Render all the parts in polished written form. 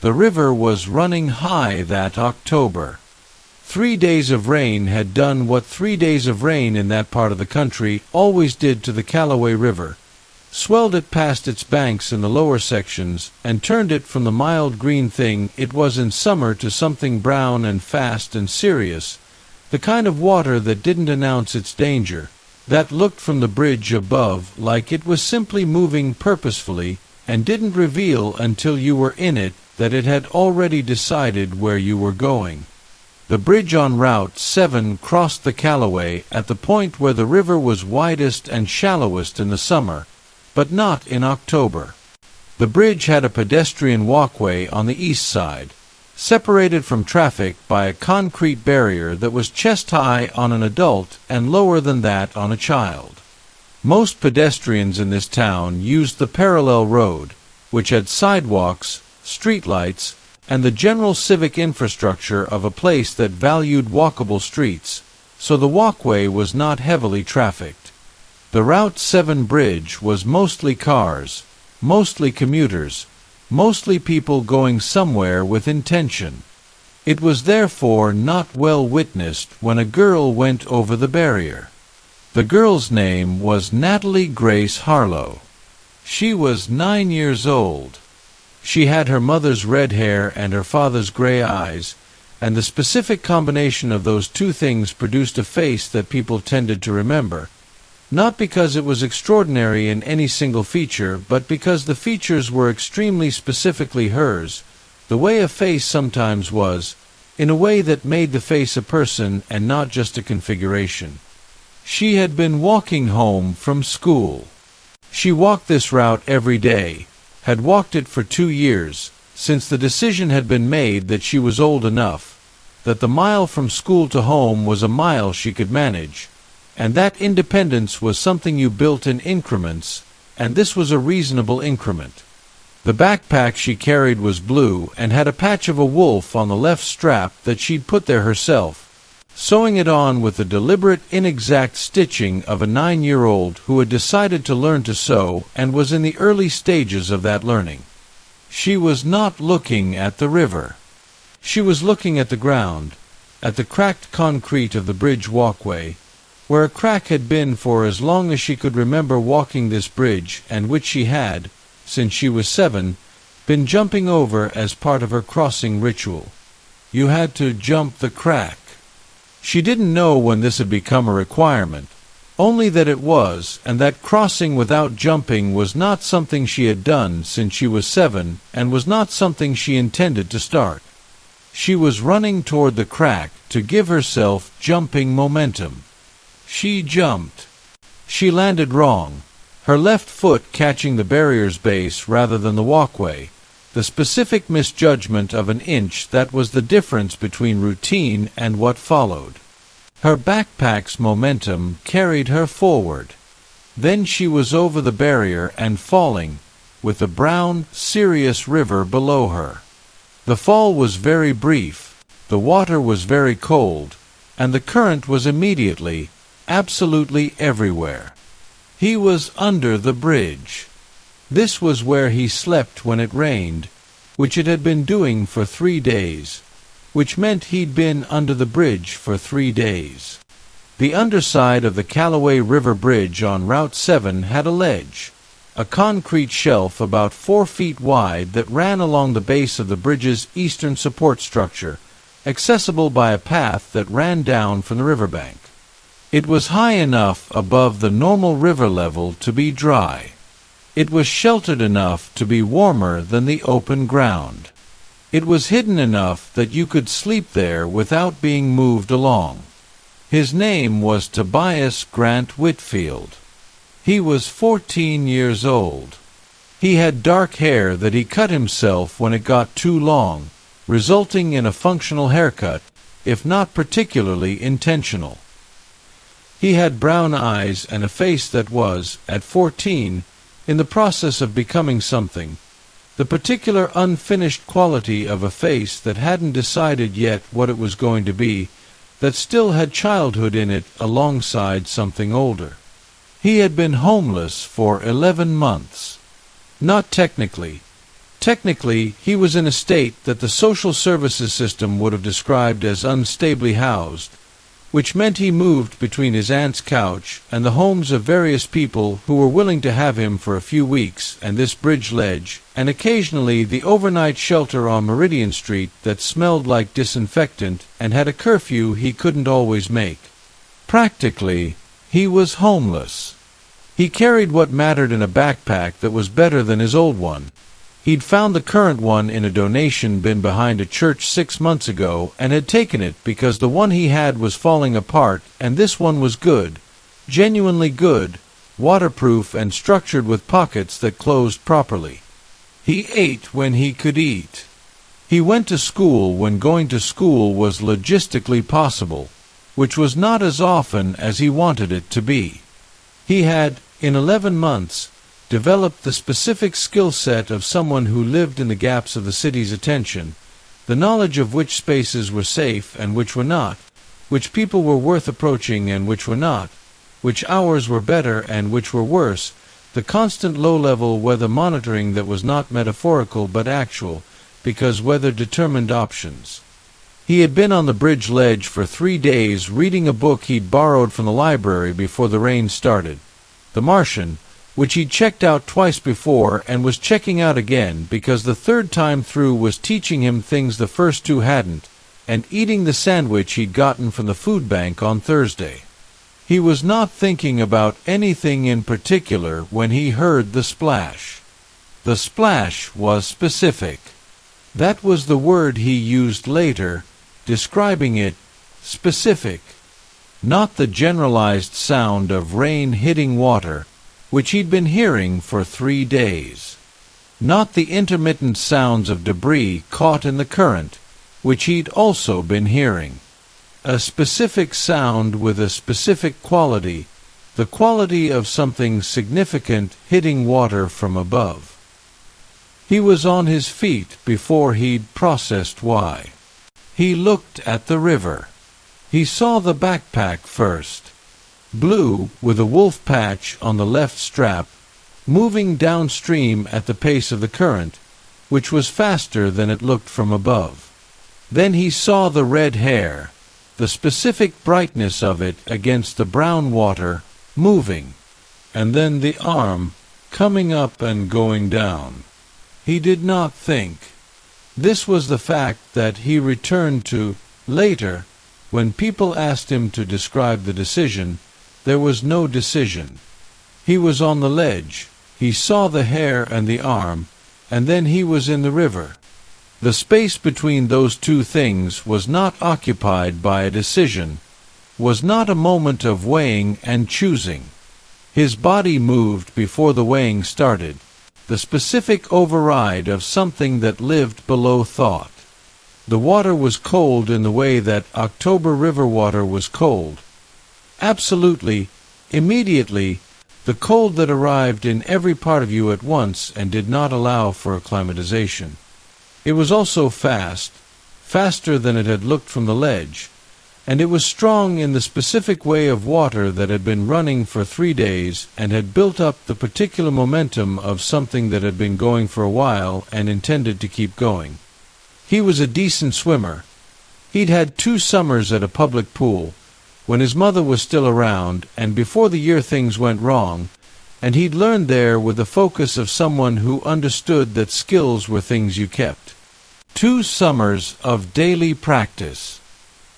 The river was running high that October. 3 days of rain had done what 3 days of rain in that part of the country always did to the Callaway River, swelled it past its banks in the lower sections, and turned it from the mild green thing it was in summer to something brown and fast and serious, the kind of water that didn't announce its danger, that looked from the bridge above like it was simply moving purposefully, and didn't reveal until you were in it that it had already decided where you were going. The bridge on Route 7 crossed the Callaway at the point where the river was widest and shallowest in the summer, but not in October. The bridge had a pedestrian walkway on the east side, separated from traffic by a concrete barrier that was chest-high on an adult and lower than that on a child. Most pedestrians in this town used the parallel road, which had sidewalks, streetlights, and the general civic infrastructure of a place that valued walkable streets, so the walkway was not heavily trafficked. The Route 7 bridge was mostly cars, mostly commuters, mostly people going somewhere with intention. It was therefore not well witnessed when a girl went over the barrier. The girl's name was Natalie Grace Harlow. She was 9 years old. She had her mother's red hair and her father's gray eyes, and the specific combination of those two things produced a face that people tended to remember, not because it was extraordinary in any single feature, but because the features were extremely specifically hers, the way a face sometimes was, in a way that made the face a person and not just a configuration. She had been walking home from school. She walked this route every day, had walked it for 2 years, since the decision had been made that she was old enough, that the mile from school to home was a mile she could manage, and that independence was something you built in increments, and this was a reasonable increment. The backpack she carried was blue and had a patch of a wolf on the left strap that she'd put there herself, sewing it on with the deliberate, inexact stitching of a 9-year-old who had decided to learn to sew and was in the early stages of that learning. She was not looking at the river. She was looking at the ground, at the cracked concrete of the bridge walkway, where a crack had been for as long as she could remember walking this bridge, and which she had, since she was 7, been jumping over as part of her crossing ritual. You had to jump the crack. She didn't know when this had become a requirement, only that it was, and that crossing without jumping was not something she had done since she was 7, and was not something she intended to start. She was running toward the crack to give herself jumping momentum. She jumped. She landed wrong, her left foot catching the barrier's base rather than the walkway, the specific misjudgment of an inch that was the difference between routine and what followed. Her backpack's momentum carried her forward. Then she was over the barrier and falling, with the brown, serious river below her. The fall was very brief, the water was very cold, and the current was immediately, absolutely everywhere. He was under the bridge. This was where he slept when it rained, which it had been doing for 3 days, which meant he'd been under the bridge for 3 days. The underside of the Callaway River Bridge on Route 7 had a ledge, a concrete shelf about 4 feet wide that ran along the base of the bridge's eastern support structure, accessible by a path that ran down from the riverbank. It was high enough above the normal river level to be dry. It was sheltered enough to be warmer than the open ground. It was hidden enough that you could sleep there without being moved along. His name was Tobias Grant Whitfield. He was 14 years old. He had dark hair that he cut himself when it got too long, resulting in a functional haircut, if not particularly intentional. He had brown eyes and a face that was, at 14, in the process of becoming something, the particular unfinished quality of a face that hadn't decided yet what it was going to be, that still had childhood in it alongside something older. He had been homeless for 11 months. Not technically. Technically, he was in a state that the social services system would have described as unstably housed, which meant he moved between his aunt's couch and the homes of various people who were willing to have him for a few weeks, and this bridge ledge, and occasionally the overnight shelter on Meridian Street that smelled like disinfectant and had a curfew he couldn't always make. Practically, he was homeless. He carried what mattered in a backpack that was better than his old one. He'd found the current one in a donation bin behind a church 6 months ago and had taken it because the one he had was falling apart, and this one was good, genuinely good, waterproof and structured with pockets that closed properly. He ate when he could eat. He went to school when going to school was logistically possible, which was not as often as he wanted it to be. He had, in 11 months, developed the specific skill set of someone who lived in the gaps of the city's attention, the knowledge of which spaces were safe and which were not, which people were worth approaching and which were not, which hours were better and which were worse, the constant low-level weather monitoring that was not metaphorical but actual, because weather determined options. He had been on the bridge ledge for 3 days reading a book he'd borrowed from the library before the rain started, The Martian, which he'd checked out twice before and was checking out again because the third time through was teaching him things the first 2 hadn't, and eating the sandwich he'd gotten from the food bank on Thursday. He was not thinking about anything in particular when he heard the splash. The splash was specific. That was the word he used later, describing it, specific. Not the generalized sound of rain hitting water, which he'd been hearing for 3 days. Not the intermittent sounds of debris caught in the current, which he'd also been hearing. A specific sound with a specific quality, the quality of something significant hitting water from above. He was on his feet before he'd processed why. He looked at the river. He saw the backpack first. Blue, with a wolf patch on the left strap, moving downstream at the pace of the current, which was faster than it looked from above. Then he saw the red hair, the specific brightness of it against the brown water, moving, and then the arm, coming up and going down. He did not think. This was the fact that he returned to later, when people asked him to describe the decision. There was no decision. He was on the ledge. He saw the hair and the arm, and then he was in the river. The space between those 2 things was not occupied by a decision, was not a moment of weighing and choosing. His body moved before the weighing started, the specific override of something that lived below thought. The water was cold in the way that October river water was cold. Absolutely, immediately, the cold that arrived in every part of you at once and did not allow for acclimatization. It was also fast, faster than it had looked from the ledge, and it was strong in the specific way of water that had been running for 3 days and had built up the particular momentum of something that had been going for a while and intended to keep going. He was a decent swimmer. He'd had 2 summers at a public pool, when his mother was still around, and before the year things went wrong, and he'd learned there with the focus of someone who understood that skills were things you kept. 2 summers of daily practice.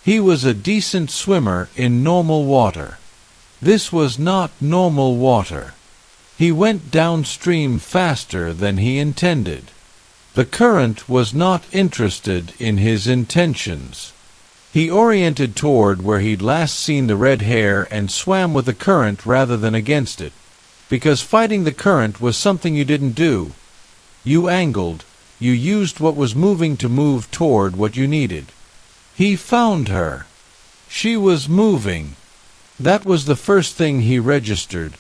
He was a decent swimmer in normal water. This was not normal water. He went downstream faster than he intended. The current was not interested in his intentions. He oriented toward where he'd last seen the red hair and swam with the current rather than against it, because fighting the current was something you didn't do. You angled, you used what was moving to move toward what you needed. He found her. She was moving. That was the first thing he registered.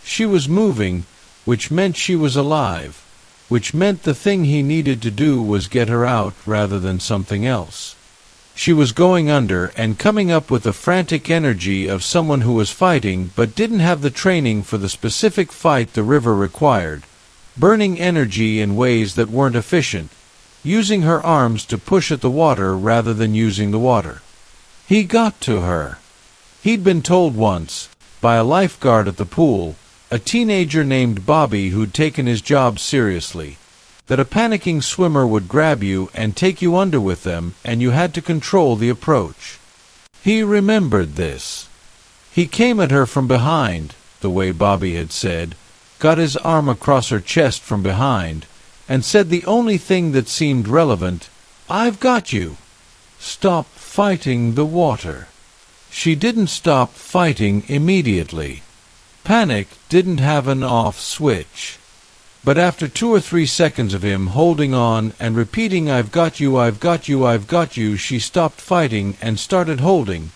She was moving, which meant she was alive, which meant the thing he needed to do was get her out rather than something else. She was going under and coming up with the frantic energy of someone who was fighting but didn't have the training for the specific fight the river required, burning energy in ways that weren't efficient, using her arms to push at the water rather than using the water. He got to her. He'd been told once, by a lifeguard at the pool, a teenager named Bobby who'd taken his job seriously, that a panicking swimmer would grab you and take you under with them, and you had to control the approach. He remembered this. He came at her from behind, the way Bobby had said, got his arm across her chest from behind, and said the only thing that seemed relevant, "I've got you. Stop fighting the water." She didn't stop fighting immediately. Panic didn't have an off switch. But after 2 or 3 seconds of him holding on and repeating, "I've got you, I've got you, I've got you," she stopped fighting and started holding.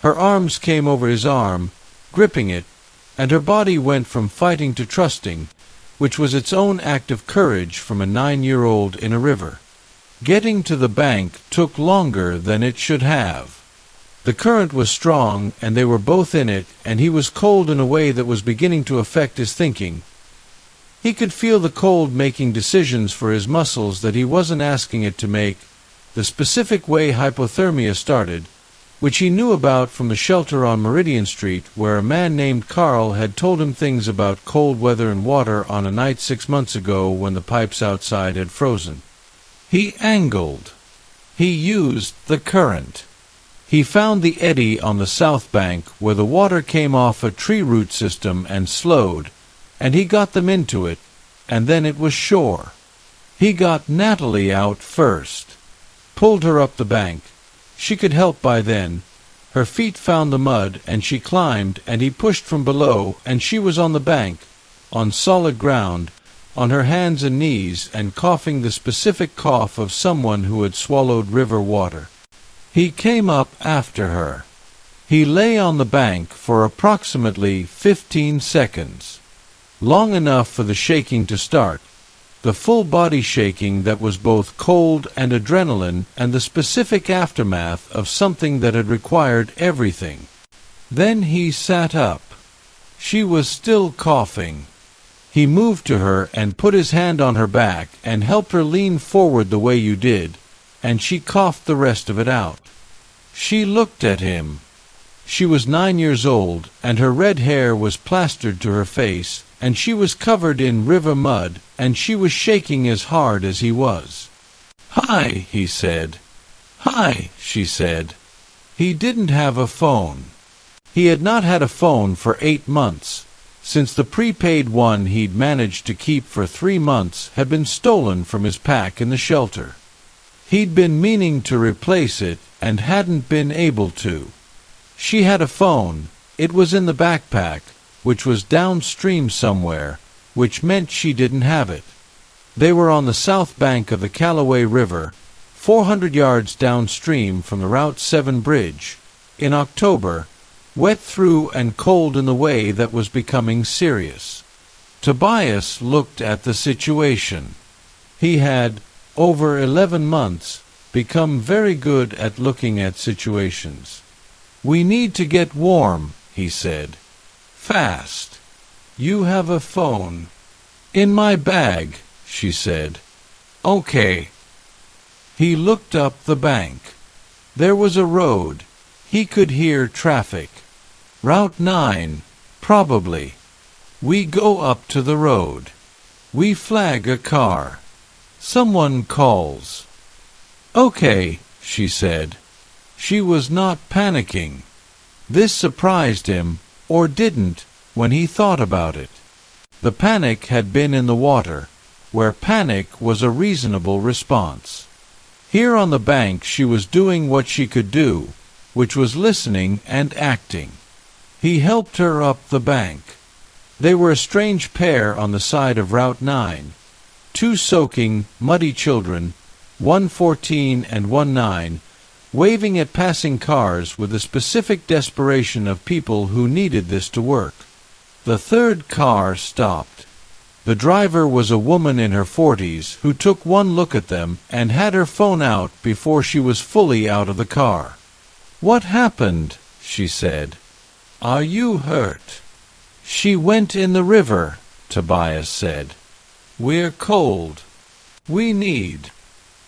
Her arms came over his arm, gripping it, and her body went from fighting to trusting, which was its own act of courage from a 9-year-old in a river. Getting to the bank took longer than it should have. The current was strong, and they were both in it, and he was cold in a way that was beginning to affect his thinking. He could feel the cold making decisions for his muscles that he wasn't asking it to make, the specific way hypothermia started, which he knew about from the shelter on Meridian Street, where a man named Carl had told him things about cold weather and water on a night 6 months ago when the pipes outside had frozen. He angled. He used the current. He found the eddy on the south bank where the water came off a tree root system and slowed, and he got them into it, and then it was shore. He got Natalie out first, pulled her up the bank. She could help by then. Her feet found the mud, and she climbed, and he pushed from below, and she was on the bank, on solid ground, on her hands and knees, and coughing the specific cough of someone who had swallowed river water. He came up after her. He lay on the bank for approximately 15 seconds, long enough for the shaking to start, the full body shaking that was both cold and adrenaline and the specific aftermath of something that had required everything. Then he sat up. She was still coughing. He moved to her and put his hand on her back and helped her lean forward the way you did, and she coughed the rest of it out. She looked at him. She was 9 years old, and her red hair was plastered to her face, and she was covered in river mud, and she was shaking as hard as he was. "Hi," he said. "Hi," she said. He didn't have a phone. He had not had a phone for 8 months, since the prepaid one he'd managed to keep for 3 months had been stolen from his pack in the shelter. He'd been meaning to replace it and hadn't been able to. She had a phone. It was in the backpack, which was downstream somewhere, which meant she didn't have it. They were on the south bank of the Callaway River, 400 yards downstream from the Route 7 bridge, in October, wet through and cold in the way that was becoming serious. Tobias looked at the situation. He had, over 11 months, become very good at looking at situations. "We need to get warm," he said. "Fast. You have a phone." "In my bag," she said. "Okay." He looked up the bank. There was a road. He could hear traffic. Route 9, probably. We go up to the road. We flag a car. Someone calls. "Okay," she said. She was not panicking. This surprised him, or didn't, when he thought about it. The panic had been in the water, where panic was a reasonable response. Here on the bank she was doing what she could do, which was listening and acting. He helped her up the bank. They were a strange pair on the side of Route 9. 2 soaking, muddy children, one 14 and one 9, waving at passing cars with the specific desperation of people who needed this to work. The third car stopped. The driver was a woman in her 40s who took one look at them and had her phone out before she was fully out of the car. "What happened?" she said. "Are you hurt?" "She went in the river," Tobias said. We're cold. We need.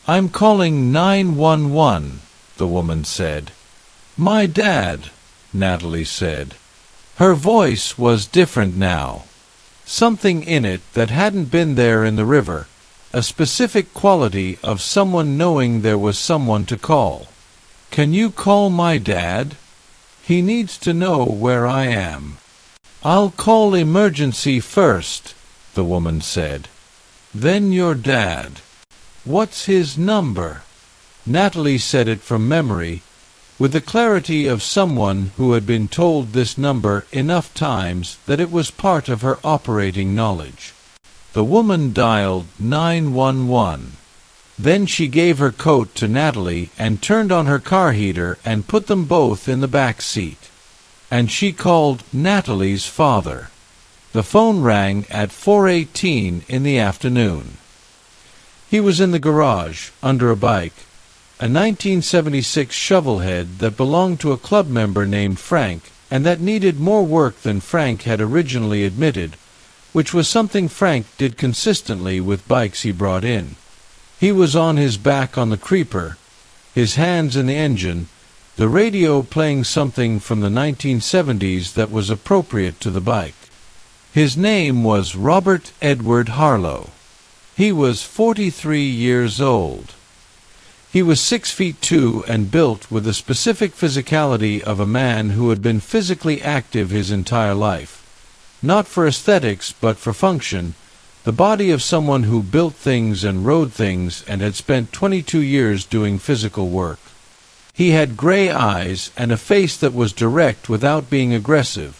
I'm calling 911, the woman said. My dad, Natalie said. Her voice was different now. Something in it that hadn't been there in the river, a specific quality of someone knowing there was someone to call. Can you call my dad? He needs to know where I am. I'll call emergency first, the woman said. Then your dad. What's his number? Natalie said it from memory, with the clarity of someone who had been told this number enough times that it was part of her operating knowledge. The woman dialed 911. Then she gave her coat to Natalie and turned on her car heater and put them both in the back seat. And she called Natalie's father. The phone rang at 4:18 in the afternoon. He was in the garage, under a bike, a 1976 shovelhead that belonged to a club member named Frank and that needed more work than Frank had originally admitted, which was something Frank did consistently with bikes he brought in. He was on his back on the creeper, his hands in the engine, the radio playing something from the 1970s that was appropriate to the bike. His name was Robert Edward Harlow. He was 43 years old. He was 6'2" and built with the specific physicality of a man who had been physically active his entire life. Not for aesthetics, but for function, the body of someone who built things and rode things and had spent 22 years doing physical work. He had gray eyes and a face that was direct without being aggressive,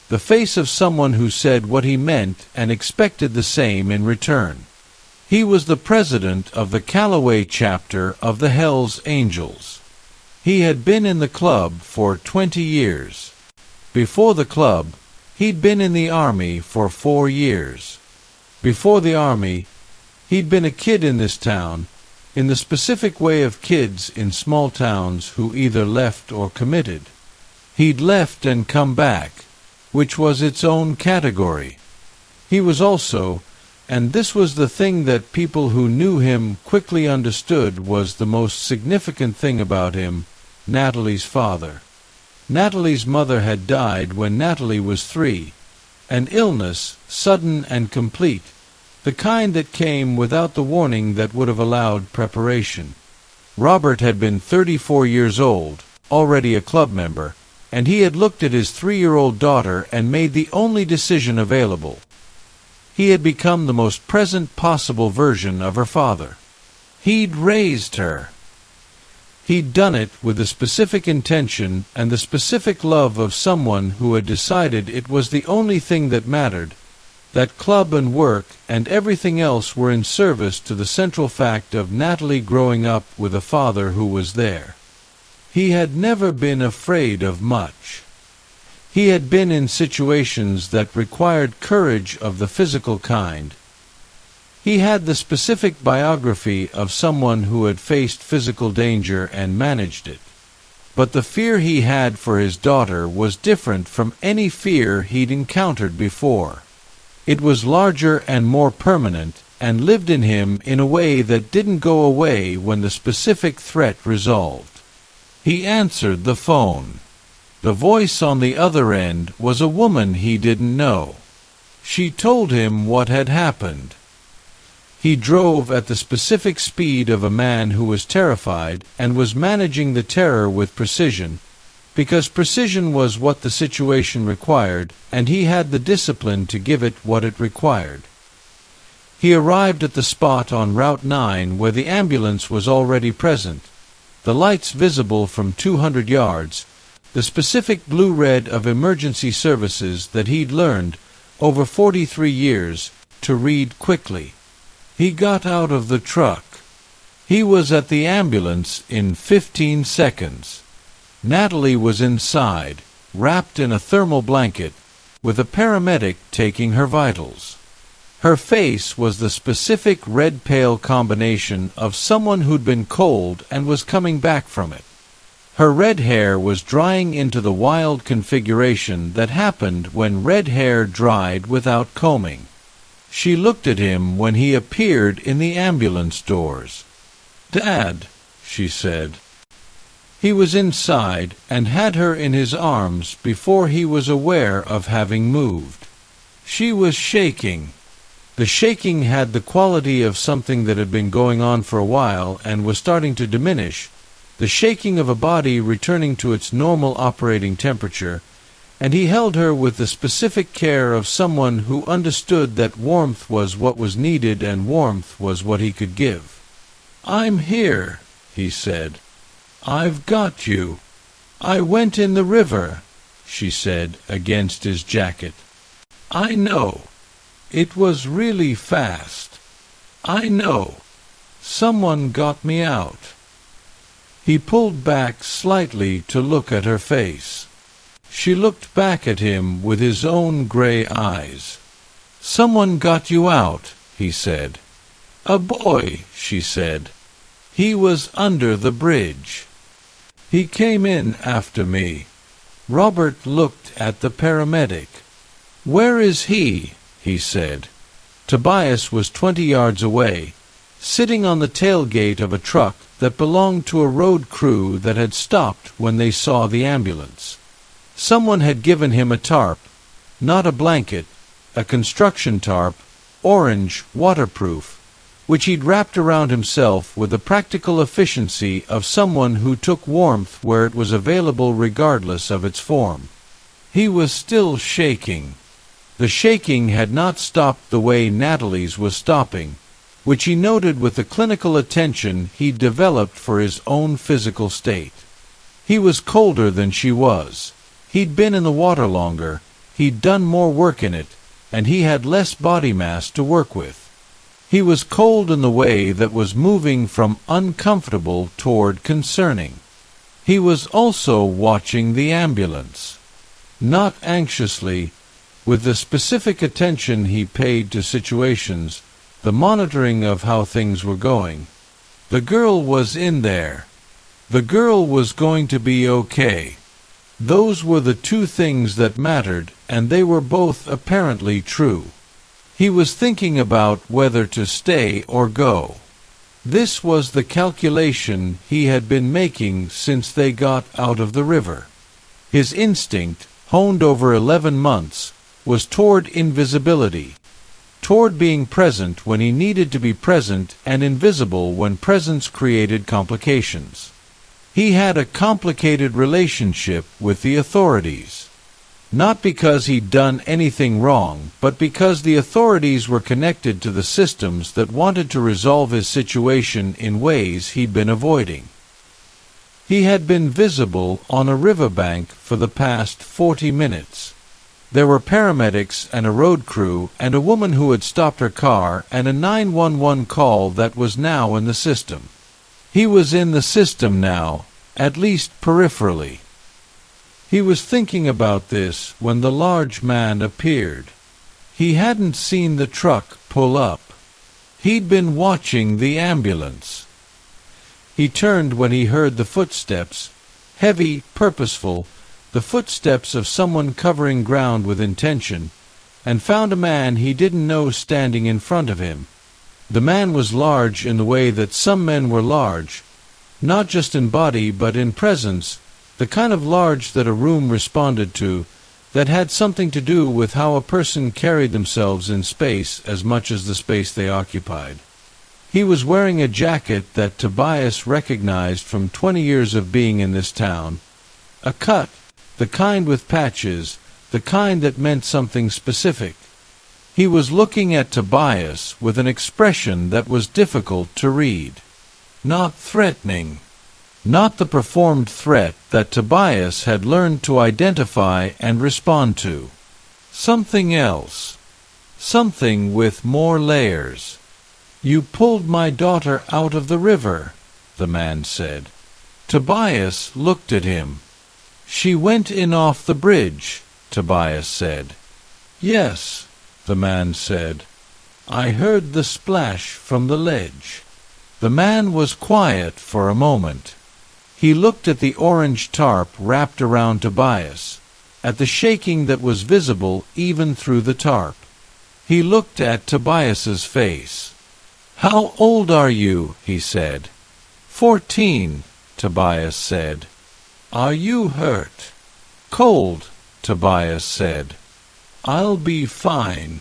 the face of someone who said what he meant and expected the same in return. He was the president of the Callaway chapter of the Hells Angels. He had been in the club for 20 years. Before the club, he'd been in the Army for 4 years. Before the Army, he'd been a kid in this town, in the specific way of kids in small towns who either left or committed. He'd left and come back, which was its own category. He was also, and this was the thing that people who knew him quickly understood was the most significant thing about him, Natalie's father. Natalie's mother had died when Natalie was 3, an illness, sudden and complete, the kind that came without the warning that would have allowed preparation. Robert had been 34 years old, already a club member, and he had looked at his 3-year-old daughter and made the only decision available. He had become the most present possible version of her father. He'd raised her. He'd done it with the specific intention and the specific love of someone who had decided it was the only thing that mattered, that club and work and everything else were in service to the central fact of Natalie growing up with a father who was there. He had never been afraid of much. He had been in situations that required courage of the physical kind. He had the specific biography of someone who had faced physical danger and managed it. But the fear he had for his daughter was different from any fear he'd encountered before. It was larger and more permanent, and lived in him in a way that didn't go away when the specific threat resolved. He answered the phone. The voice on the other end was a woman he didn't know. She told him what had happened. He drove at the specific speed of a man who was terrified and was managing the terror with precision, because precision was what the situation required, and he had the discipline to give it what it required. He arrived at the spot on Route 9 where the ambulance was already present, the lights visible from 200 yards, the specific blue-red of emergency services that he'd learned, over 43 years, to read quickly. He got out of the truck. He was at the ambulance in 15 seconds. Natalie was inside, wrapped in a thermal blanket, with a paramedic taking her vitals. Her face was the specific red-pale combination of someone who'd been cold and was coming back from it. Her red hair was drying into the wild configuration that happened when red hair dried without combing. She looked at him when he appeared in the ambulance doors. "Dad," she said. He was inside and had her in his arms before he was aware of having moved. She was shaking. The shaking had the quality of something that had been going on for a while and was starting to diminish, the shaking of a body returning to its normal operating temperature, and he held her with the specific care of someone who understood that warmth was what was needed and warmth was what he could give. "I'm here," he said. "I've got you. I went in the river," she said, against his jacket. "I know. It was really fast. I know. Someone got me out." He pulled back slightly to look at her face. She looked back at him with his own gray eyes. "Someone got you out," he said. "A boy," she said. "He was under the bridge. He came in after me." Robert looked at the paramedic. "Where is he?" he said. Tobias was 20 yards away, sitting on the tailgate of a truck that belonged to a road crew that had stopped when they saw the ambulance. Someone had given him a tarp, not a blanket, a construction tarp, orange, waterproof, which he'd wrapped around himself with the practical efficiency of someone who took warmth where it was available regardless of its form. He was still shaking. The shaking had not stopped the way Natalie's was stopping, which he noted with the clinical attention he'd developed for his own physical state. He was colder than she was. He'd been in the water longer, he'd done more work in it, and he had less body mass to work with. He was cold in the way that was moving from uncomfortable toward concerning. He was also watching the ambulance. Not anxiously, with the specific attention he paid to situations, the monitoring of how things were going. The girl was in there. The girl was going to be okay. Those were the two things that mattered, and they were both apparently true. He was thinking about whether to stay or go. This was the calculation he had been making since they got out of the river. His instinct, honed over 11 months, was toward invisibility, toward being present when he needed to be present and invisible when presence created complications. He had a complicated relationship with the authorities. Not because he'd done anything wrong, but because the authorities were connected to the systems that wanted to resolve his situation in ways he'd been avoiding. He had been visible on a riverbank for the past 40 minutes. There were paramedics and a road crew and a woman who had stopped her car and a 911 call that was now in the system. He was in the system now, at least peripherally. He was thinking about this when the large man appeared. He hadn't seen the truck pull up. He'd been watching the ambulance. He turned when he heard the footsteps, heavy, purposeful, the footsteps of someone covering ground with intention, and found a man he didn't know standing in front of him. The man was large in the way that some men were large, not just in body but in presence, the kind of large that a room responded to, that had something to do with how a person carried themselves in space as much as the space they occupied. He was wearing a jacket that Tobias recognized from 20 years of being in this town, a cut, the kind with patches, the kind that meant something specific. He was looking at Tobias with an expression that was difficult to read. Not threatening. Not the performed threat that Tobias had learned to identify and respond to. Something else. Something with more layers. "You pulled my daughter out of the river," the man said. Tobias looked at him. "She went in off the bridge," Tobias said. "Yes," the man said. "I heard the splash from the ledge." The man was quiet for a moment. He looked at the orange tarp wrapped around Tobias, at the shaking that was visible even through the tarp. He looked at Tobias's face. "How old are you?" he said. 14, Tobias said. "Are you hurt?" "Cold," Tobias said. "I'll be fine."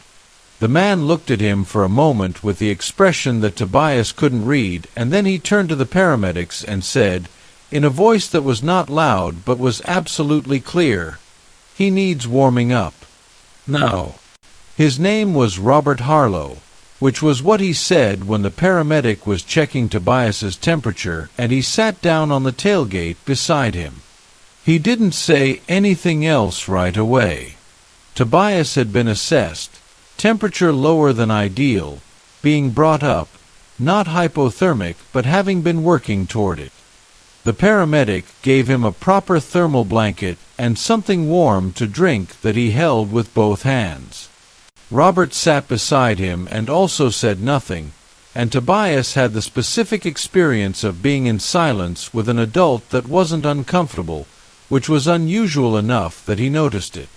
The man looked at him for a moment with the expression that Tobias couldn't read, and then he turned to the paramedics and said, in a voice that was not loud but was absolutely clear, "He needs warming up. Now." His name was Robert Harlow, which was what he said when the paramedic was checking Tobias's temperature, and he sat down on the tailgate beside him. He didn't say anything else right away. Tobias had been assessed, temperature lower than ideal, being brought up, not hypothermic but having been working toward it. The paramedic gave him a proper thermal blanket and something warm to drink that he held with both hands. Robert sat beside him and also said nothing, and Tobias had the specific experience of being in silence with an adult that wasn't uncomfortable, which was unusual enough that he noticed it.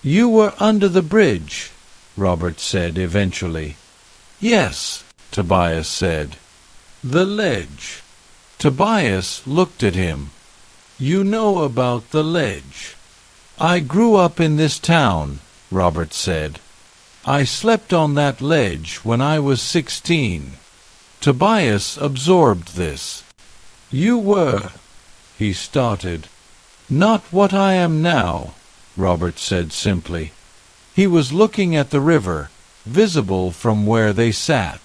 "You were under the bridge," Robert said eventually. "Yes," Tobias said. "The ledge." Tobias looked at him. "You know about the ledge." "I grew up in this town," Robert said. "I slept on that ledge when I was 16. Tobias absorbed this. "You were," he started. "Not what I am now," Robert said simply. He was looking at the river, visible from where they sat.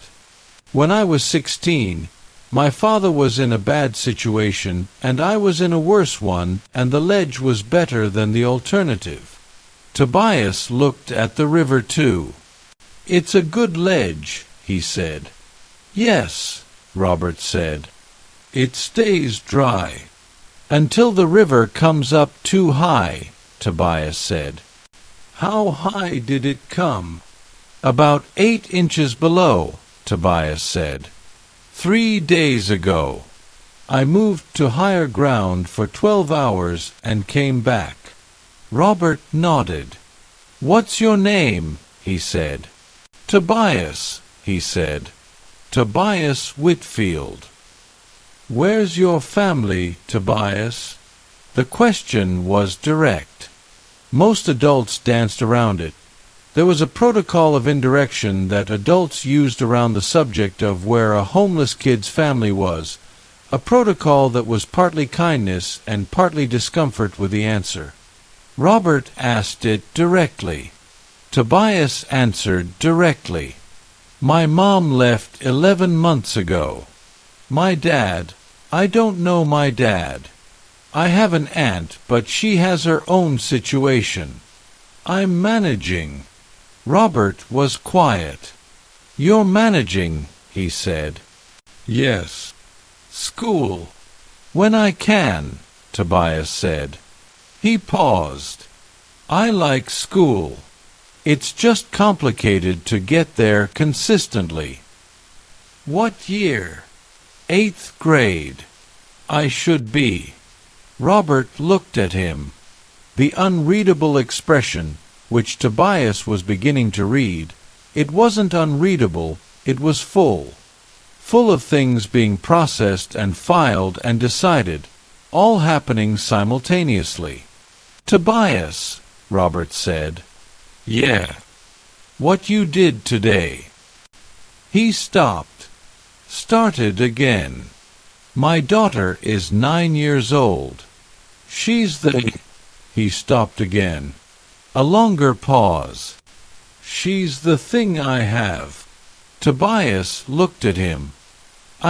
"When I was 16, my father was in a bad situation, and I was in a worse one, and the ledge was better than the alternative." Tobias looked at the river too. "It's a good ledge," he said. "Yes," Robert said. "It stays dry." "Until the river comes up too high," Tobias said. "How high did it come?" "About 8 inches below," Tobias said. 3 days ago. I moved to higher ground for 12 hours and came back." Robert nodded. "What's your name?" he said. "Tobias," he said. "Tobias Whitfield." "Where's your family, Tobias?" The question was direct. Most adults danced around it. There was a protocol of indirection that adults used around the subject of where a homeless kid's family was, a protocol that was partly kindness and partly discomfort with the answer. Robert asked it directly. Tobias answered directly. "My mom left 11 months ago. My dad, I don't know my dad. I have an aunt, but she has her own situation. I'm managing." Robert was quiet. "You're managing," he said. "Yes. School. When I can," Tobias said. He paused. "I like school. It's just complicated to get there consistently." "What year?" "8th grade. I should be." Robert looked at him. The unreadable expression, which Tobias was beginning to read, it wasn't unreadable, it was full. Full of things being processed and filed and decided, all happening simultaneously. "Tobias," Robert said. "Yeah." "What you did today." He stopped. Started again. "My daughter is 9 years old. She's the—" He stopped again. A longer pause. "She's the thing I have." Tobias looked at him.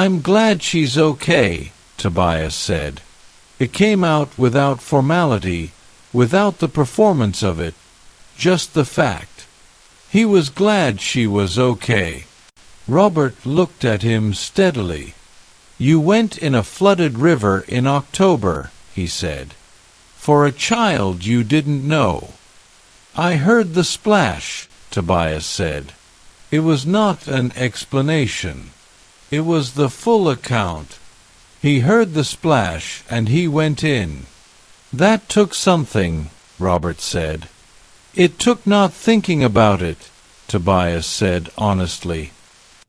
"I'm glad she's okay," Tobias said. It came out without formality, without the performance of it, just the fact. He was glad she was okay. Robert looked at him steadily. "You went in a flooded river in October," he said. "For a child you didn't know." "I heard the splash," Tobias said. It was not an explanation. It was the full account. He heard the splash and he went in. "That took something," Robert said. "It took not thinking about it. Tobias said honestly.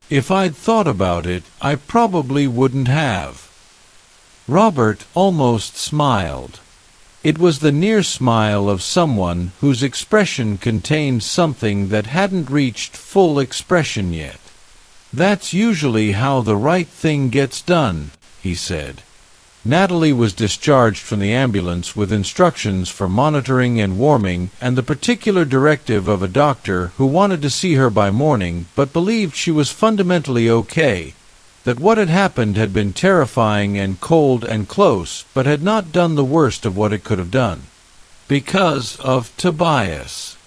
If I'd thought about it, I probably wouldn't have. Robert almost smiled. It was the near smile of someone whose expression contained something that hadn't reached full expression yet. That's usually how the right thing gets done, he said. Natalie was discharged from the ambulance with instructions for monitoring and warming and the particular directive of a doctor who wanted to see her by morning but believed she was fundamentally okay, that what had happened had been terrifying and cold and close but had not done the worst of what it could have done. Because of Tobias.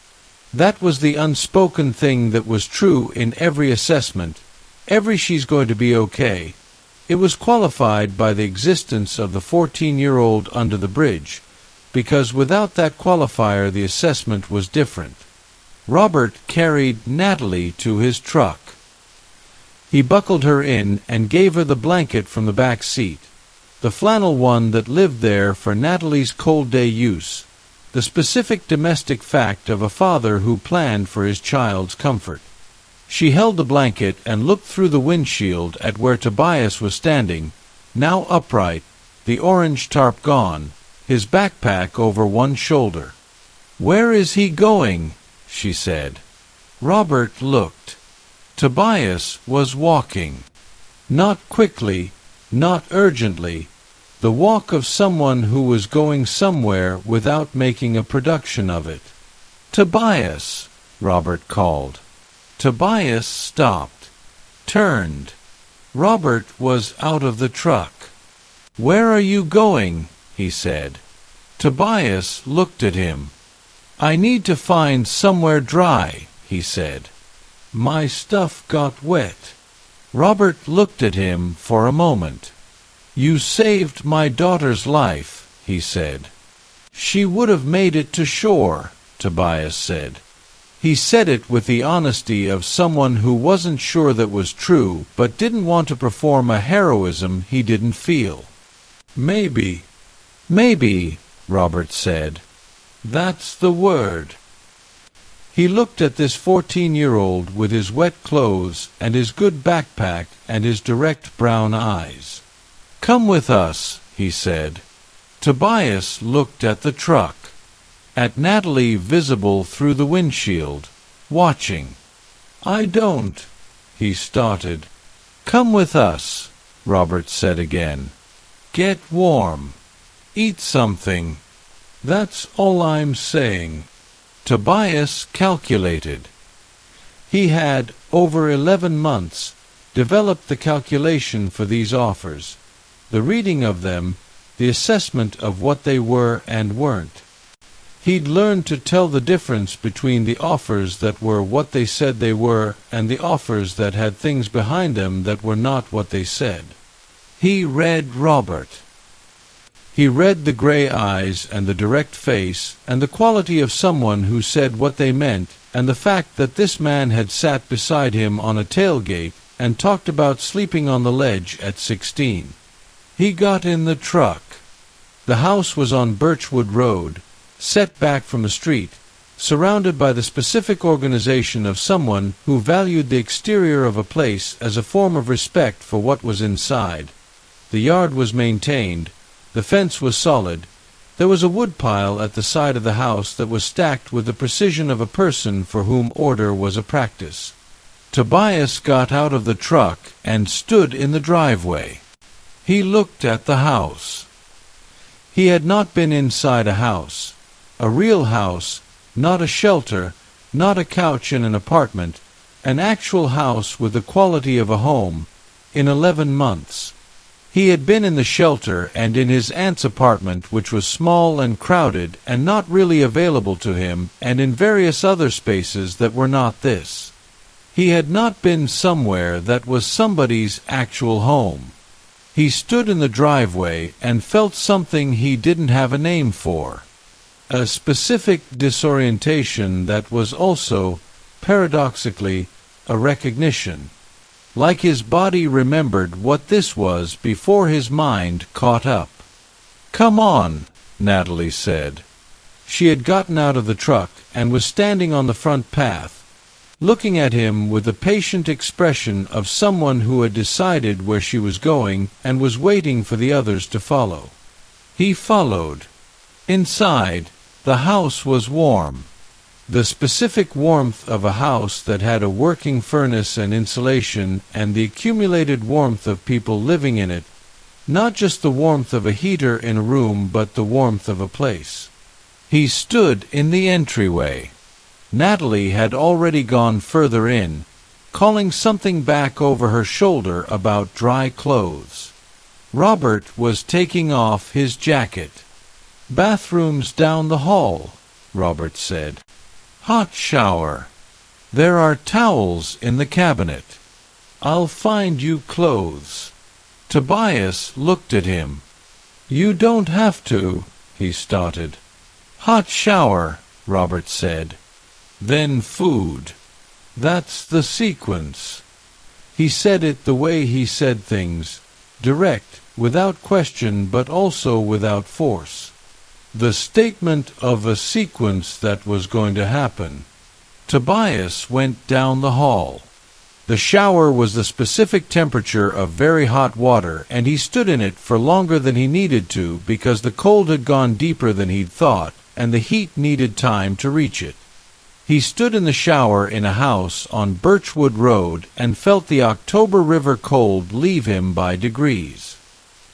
That was the unspoken thing that was true in every assessment, every "she's going to be okay." It was qualified by the existence of the 14-year-old under the bridge, because without that qualifier the assessment was different. Robert carried Natalie to his truck. He buckled her in and gave her the blanket from the back seat, the flannel one that lived there for Natalie's cold day use, the specific domestic fact of a father who planned for his child's comfort. She held the blanket and looked through the windshield at where Tobias was standing, now upright, the orange tarp gone, his backpack over one shoulder. "Where is he going?" she said. Robert looked. Tobias was walking. Not quickly, not urgently, the walk of someone who was going somewhere without making a production of it. "Tobias!" Robert called. Tobias stopped, turned. Robert was out of the truck. "Where are you going?" he said. Tobias looked at him. "I need to find somewhere dry," he said. "My stuff got wet." Robert looked at him for a moment. "You saved my daughter's life," he said. "She would have made it to shore," Tobias said. He said it with the honesty of someone who wasn't sure that was true, but didn't want to perform a heroism he didn't feel. "Maybe." "Maybe," Robert said. "That's the word." He looked at this 14-year-old with his wet clothes and his good backpack and his direct brown eyes. "Come with us," he said. Tobias looked at the truck, at Natalie visible through the windshield, watching. "I don't," he started. "Come with us," Robert said again. "Get warm. Eat something. That's all I'm saying." Tobias calculated. He had, over 11 months, developed the calculation for these offers, the reading of them, the assessment of what they were and weren't. He'd learned to tell the difference between the offers that were what they said they were and the offers that had things behind them that were not what they said. He read Robert. He read the gray eyes and the direct face and the quality of someone who said what they meant and the fact that this man had sat beside him on a tailgate and talked about sleeping on the ledge at 16. He got in the truck. The house was on Birchwood Road, set back from the street, surrounded by the specific organization of someone who valued the exterior of a place as a form of respect for what was inside. The yard was maintained, the fence was solid, there was a woodpile at the side of the house that was stacked with the precision of a person for whom order was a practice. Tobias got out of the truck and stood in the driveway. He looked at the house. He had not been inside a house. A real house, not a shelter, not a couch in an apartment, an actual house with the quality of a home, in 11 months. He had been in the shelter and in his aunt's apartment, which was small and crowded and not really available to him, and in various other spaces that were not this. He had not been somewhere that was somebody's actual home. He stood in the driveway and felt something he didn't have a name for. A specific disorientation that was also, paradoxically, a recognition. Like his body remembered what this was before his mind caught up. "Come on," Natalie said. She had gotten out of the truck and was standing on the front path. looking at him with the patient expression of someone who had decided where she was going and was waiting for the others to follow. He followed. Inside, the house was warm. The specific warmth of a house that had a working furnace and insulation and the accumulated warmth of people living in it, not just the warmth of a heater in a room but the warmth of a place. He stood in the entryway. Natalie had already gone further in, calling something back over her shoulder about dry clothes. Robert was taking off his jacket. "Bathrooms down the hall," Robert said. "Hot shower. There are towels in the cabinet. I'll find you clothes." Tobias looked at him. "You don't have to," he started. "Hot shower," Robert said. "Then food. That's the sequence." He said it the way he said things, direct, without question but also without force. The statement of a sequence that was going to happen. Tobias went down the hall. The shower was the specific temperature of very hot water, and he stood in it for longer than he needed to because the cold had gone deeper than he'd thought, and the heat needed time to reach it. He stood in the shower in a house on Birchwood Road and felt the October river cold leave him by degrees.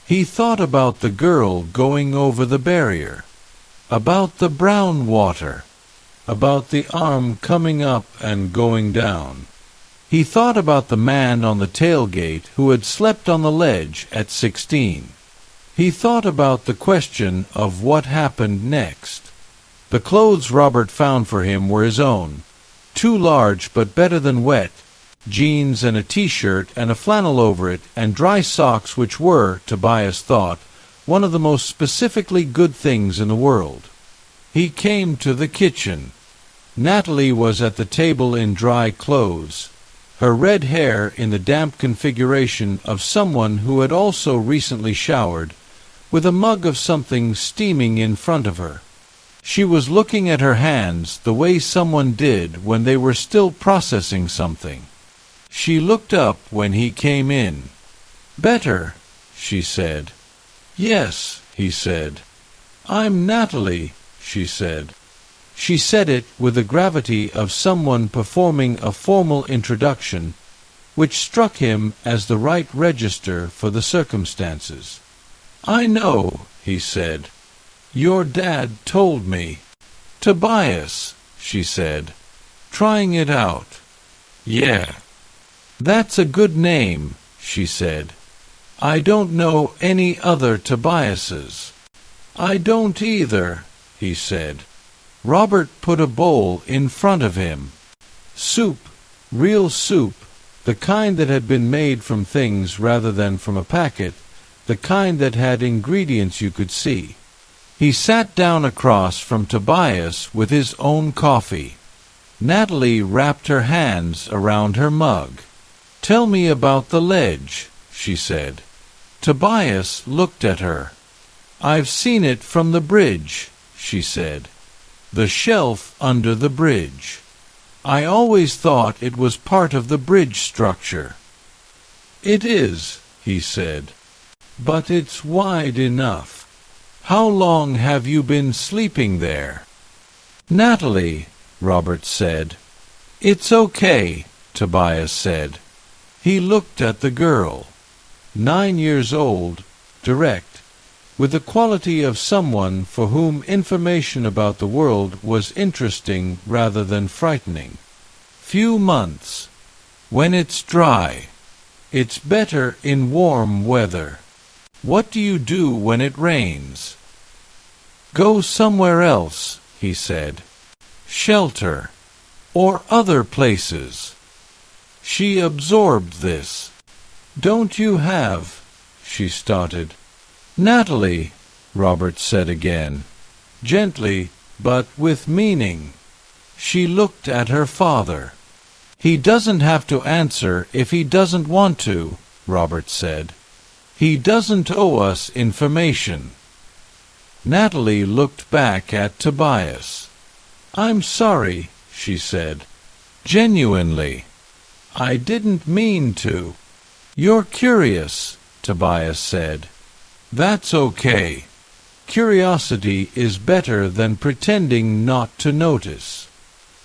He thought about the girl going over the barrier, about the brown water, about the arm coming up and going down. He thought about the man on the tailgate who had slept on the ledge at 16. He thought about the question of what happened next. The clothes Robert found for him were his own, too large but better than wet, jeans and a t-shirt and a flannel over it and dry socks which were, Tobias thought, one of the most specifically good things in the world. He came to the kitchen. Natalie was at the table in dry clothes, her red hair in the damp configuration of someone who had also recently showered, with a mug of something steaming in front of her. She was looking at her hands the way someone did when they were still processing something. She looked up when he came in. "Better," she said. "Yes," he said. "I'm Natalie," she said. She said it with the gravity of someone performing a formal introduction, which struck him as the right register for the circumstances. "I know," he said. "Your dad told me." "Tobias," she said, trying it out. "Yeah." "That's a good name," she said. "I don't know any other Tobiases." "I don't either," he said. Robert put a bowl in front of him. Soup, real soup, the kind that had been made from things rather than from a packet, the kind that had ingredients you could see. He sat down across from Tobias with his own coffee. Natalie wrapped her hands around her mug. "Tell me about the ledge," she said. Tobias looked at her. "I've seen it from the bridge," she said. "The shelf under the bridge. I always thought it was part of the bridge structure." "It is," he said. "But it's wide enough. How long have you been sleeping there?" "Natalie," Robert said. "It's okay," Tobias said. He looked at the girl. 9 years old, direct, with the quality of someone for whom information about the world was interesting rather than frightening. "Few months. When it's dry. It's better in warm weather. What do you do when it rains?" "Go somewhere else," he said. "Shelter. Or other places." She absorbed this. "Don't you have—" she started. "Natalie," Robert said again, gently but with meaning. She looked at her father. "He doesn't have to answer if he doesn't want to," Robert said. "He doesn't owe us information." Natalie looked back at Tobias. "I'm sorry," she said. Genuinely. I didn't mean to. You're curious, Tobias said. That's okay. Curiosity is better than pretending not to notice.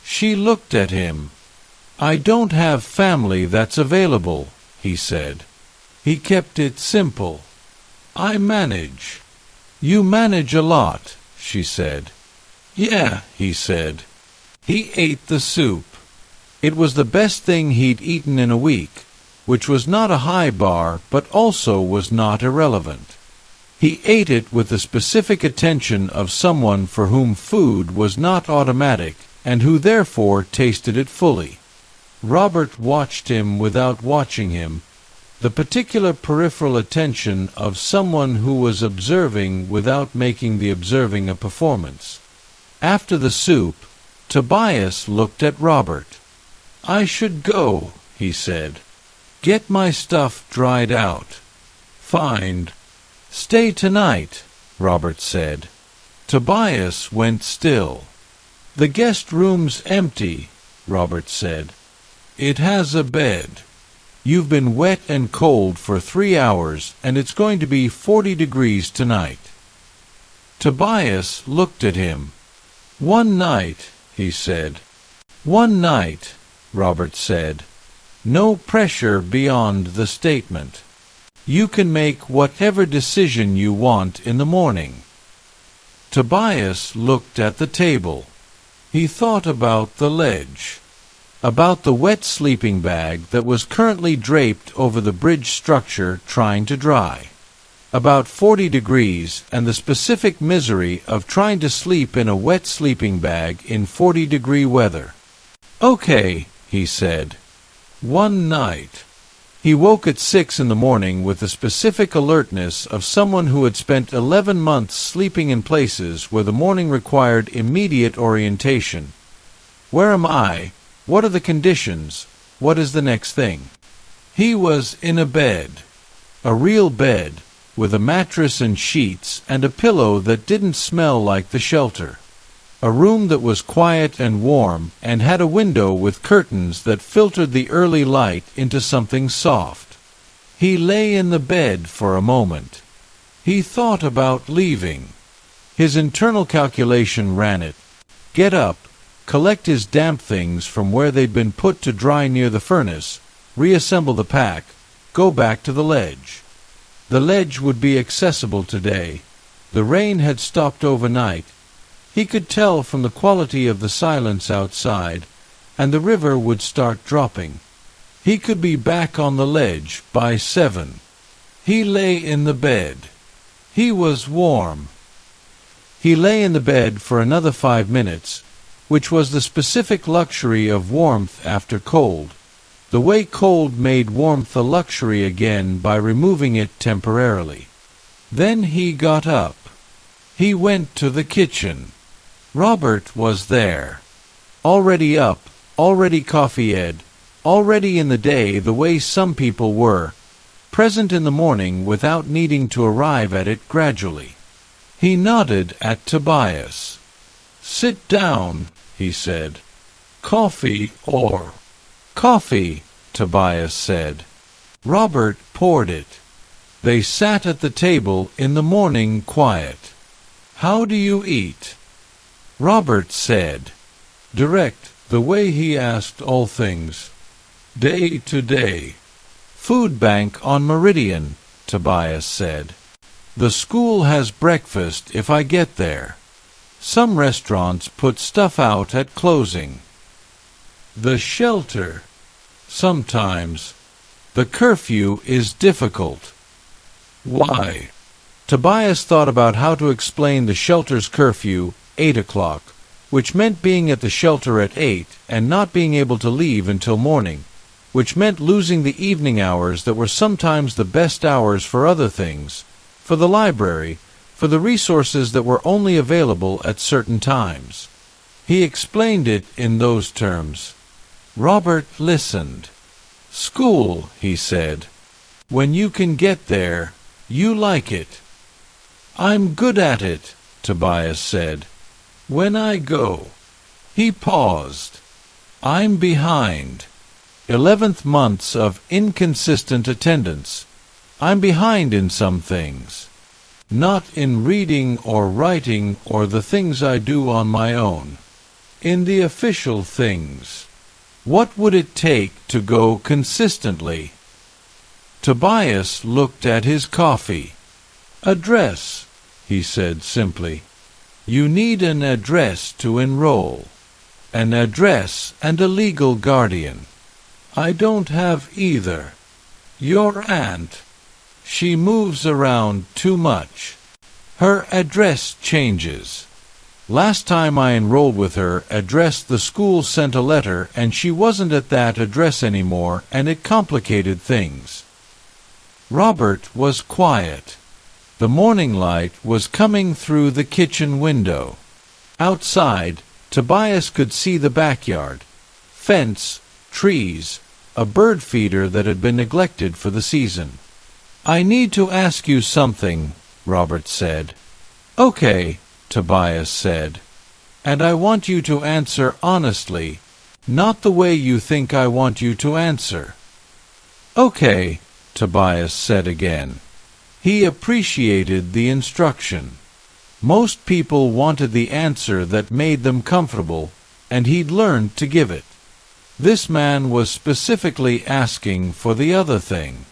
She looked at him. I don't have family that's available, he said. He kept it simple. I manage. You manage a lot, she said. Yeah, he said. He ate the soup. It was the best thing he'd eaten in a week, which was not a high bar, but also was not irrelevant. He ate it with the specific attention of someone for whom food was not automatic, and who therefore tasted it fully. Robert watched him without watching him, the particular peripheral attention of someone who was observing without making the observing a performance. After the soup, Tobias looked at Robert. I should go, he said. Get my stuff dried out. Fine. Stay tonight, Robert said. Tobias went still. The guest room's empty, Robert said. It has a bed. You've been wet and cold for 3 hours, and it's going to be 40 degrees tonight. Tobias looked at him. One night, he said. One night, Robert said. No pressure beyond the statement. You can make whatever decision you want in the morning. Tobias looked at the table. He thought about the ledge, about the wet sleeping bag that was currently draped over the bridge structure trying to dry, about 40 degrees and the specific misery of trying to sleep in a wet sleeping bag in 40-degree weather. Okay, he said. One night. He woke at 6 in the morning with the specific alertness of someone who had spent 11 months sleeping in places where the morning required immediate orientation. Where am I? What are the conditions? What is the next thing? He was in a bed. A real bed, with a mattress and sheets and a pillow that didn't smell like the shelter. A room that was quiet and warm and had a window with curtains that filtered the early light into something soft. He lay in the bed for a moment. He thought about leaving. His internal calculation ran it. Get up, collect his damp things from where they'd been put to dry near the furnace, reassemble the pack, go back to the ledge. The ledge would be accessible today. The rain had stopped overnight. He could tell from the quality of the silence outside, and the river would start dropping. He could be back on the ledge by 7. He lay in the bed. He was warm. He lay in the bed for another 5 minutes, which was the specific luxury of warmth after cold, the way cold made warmth a luxury again by removing it temporarily. Then he got up. He went to the kitchen. Robert was there. Already up, already coffee-ed, already in the day the way some people were, present in the morning without needing to arrive at it gradually. He nodded at Tobias. Sit down, he said. Coffee or... Coffee, Tobias said. Robert poured it. They sat at the table in the morning quiet. How do you eat? Robert said. Direct, the way he asked all things. Day to day. Food bank on Meridian, Tobias said. The school has breakfast if I get there. Some restaurants put stuff out at closing. The shelter. Sometimes. The curfew is difficult. Why? Tobias thought about how to explain the shelter's curfew, 8 o'clock, which meant being at the shelter at 8 and not being able to leave until morning, which meant losing the evening hours that were sometimes the best hours for other things, for the library, for the resources that were only available at certain times. He explained it in those terms. Robert listened. School, he said. When you can get there, you like it. I'm good at it, Tobias said. When I go. He paused. I'm behind. 11th months of inconsistent attendance. I'm behind in some things. Not in reading or writing or the things I do on my own. In the official things. What would it take to go consistently? Tobias looked at his coffee. Address, he said simply. You need an address to enroll. An address and a legal guardian. I don't have either. Your aunt. She moves around too much. Her address changes. Last time I enrolled with her address, the school sent a letter and she wasn't at that address anymore, and it complicated things. Robert was quiet. The morning light was coming through the kitchen window. Outside, Tobias could see the backyard. Fence, trees, a bird feeder that had been neglected for the season. I need to ask you something, Robert said. Okay, Tobias said. And I want you to answer honestly, not the way you think I want you to answer. Okay, Tobias said again. He appreciated the instruction. Most people wanted the answer that made them comfortable, and he'd learned to give it. This man was specifically asking for the other thing.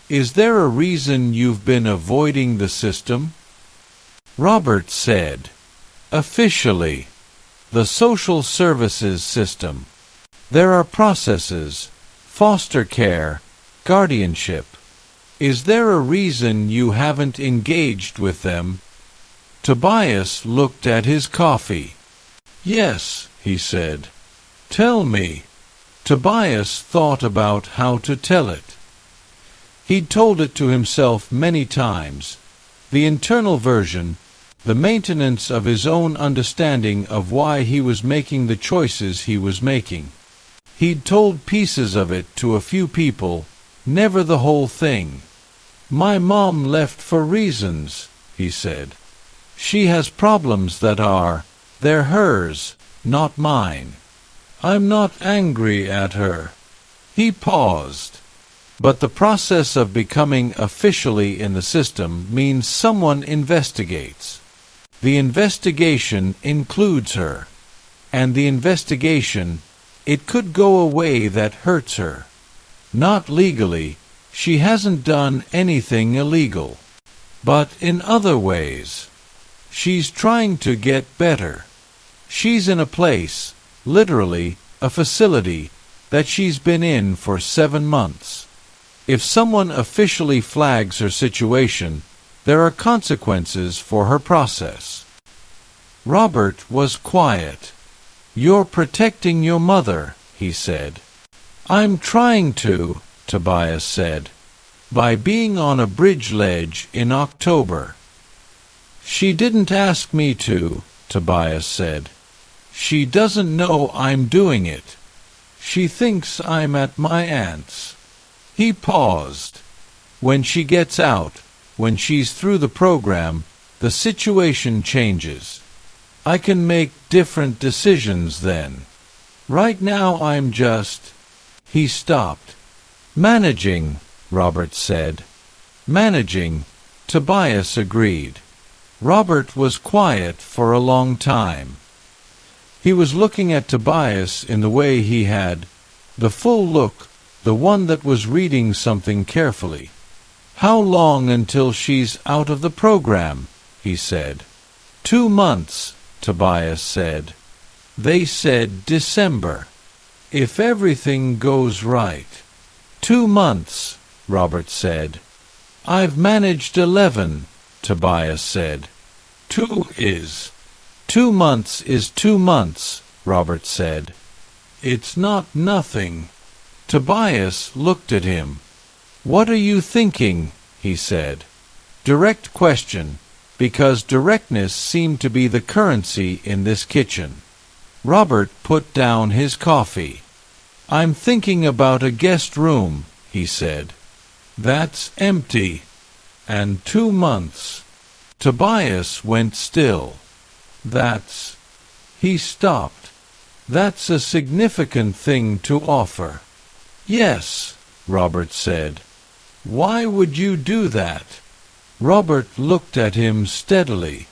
Is there a reason you've been avoiding the system? Robert said, officially, the social services system. There are processes, foster care, guardianship. Is there a reason you haven't engaged with them? Tobias looked at his coffee. Yes, he said. Tell me. Tobias thought about how to tell it. He'd told it to himself many times. The internal version, the maintenance of his own understanding of why he was making the choices he was making. He'd told pieces of it to a few people, never the whole thing. My mom left for reasons, he said. She has problems they're hers, not mine. I'm not angry at her. He paused. But the process of becoming officially in the system means someone investigates. The investigation includes her. And the investigation, it could go a way that hurts her. Not legally, she hasn't done anything illegal. But in other ways. She's trying to get better. She's in a place, literally, a facility, that she's been in for 7 months. If someone officially flags her situation, there are consequences for her process. Robert was quiet. You're protecting your mother, he said. I'm trying to, Tobias said. By being on a bridge ledge in October. She didn't ask me to, Tobias said. She doesn't know I'm doing it. She thinks I'm at my aunt's. He paused. When she gets out, when she's through the program, the situation changes. I can make different decisions then. Right now I'm just... He stopped. Managing, Robert said. Managing, Tobias agreed. Robert was quiet for a long time. He was looking at Tobias in the way he had, the full look, the one that was reading something carefully. How long until she's out of the program? He said. 2 months, Tobias said. They said December. If everything goes right. 2 months, Robert said. I've managed 11, Tobias said. 2 is. 2 months is 2 months, Robert said. It's not nothing. Tobias looked at him. What are you thinking? He said. Direct question, because directness seemed to be the currency in this kitchen. Robert put down his coffee. I'm thinking about a guest room, he said. That's empty. And 2 months. Tobias went still. That's... He stopped. That's a significant thing to offer. Yes, Robert said. Why would you do that? Robert looked at him steadily.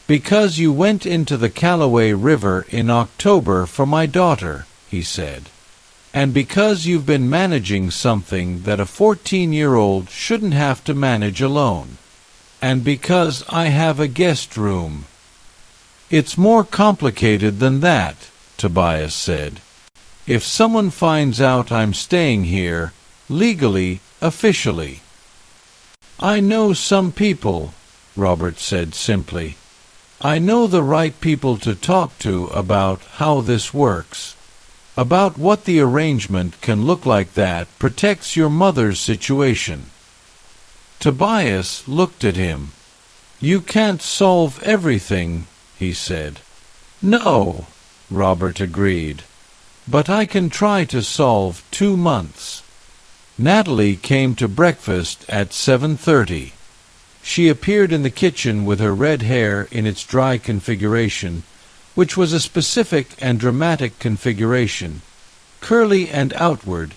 Because you went into the Callaway River in October for my daughter, he said. And because you've been managing something that a 14-year-old shouldn't have to manage alone. And because I have a guest room. It's more complicated than that, Tobias said. If someone finds out I'm staying here, legally, officially. I know some people, Robert said simply. I know the right people to talk to about how this works. About what the arrangement can look like that protects your mother's situation. Tobias looked at him. You can't solve everything, he said. No, Robert agreed. But I can try to solve 2 months. Natalie came to breakfast at 7:30. She appeared in the kitchen with her red hair in its dry configuration, which was a specific and dramatic configuration, curly and outward,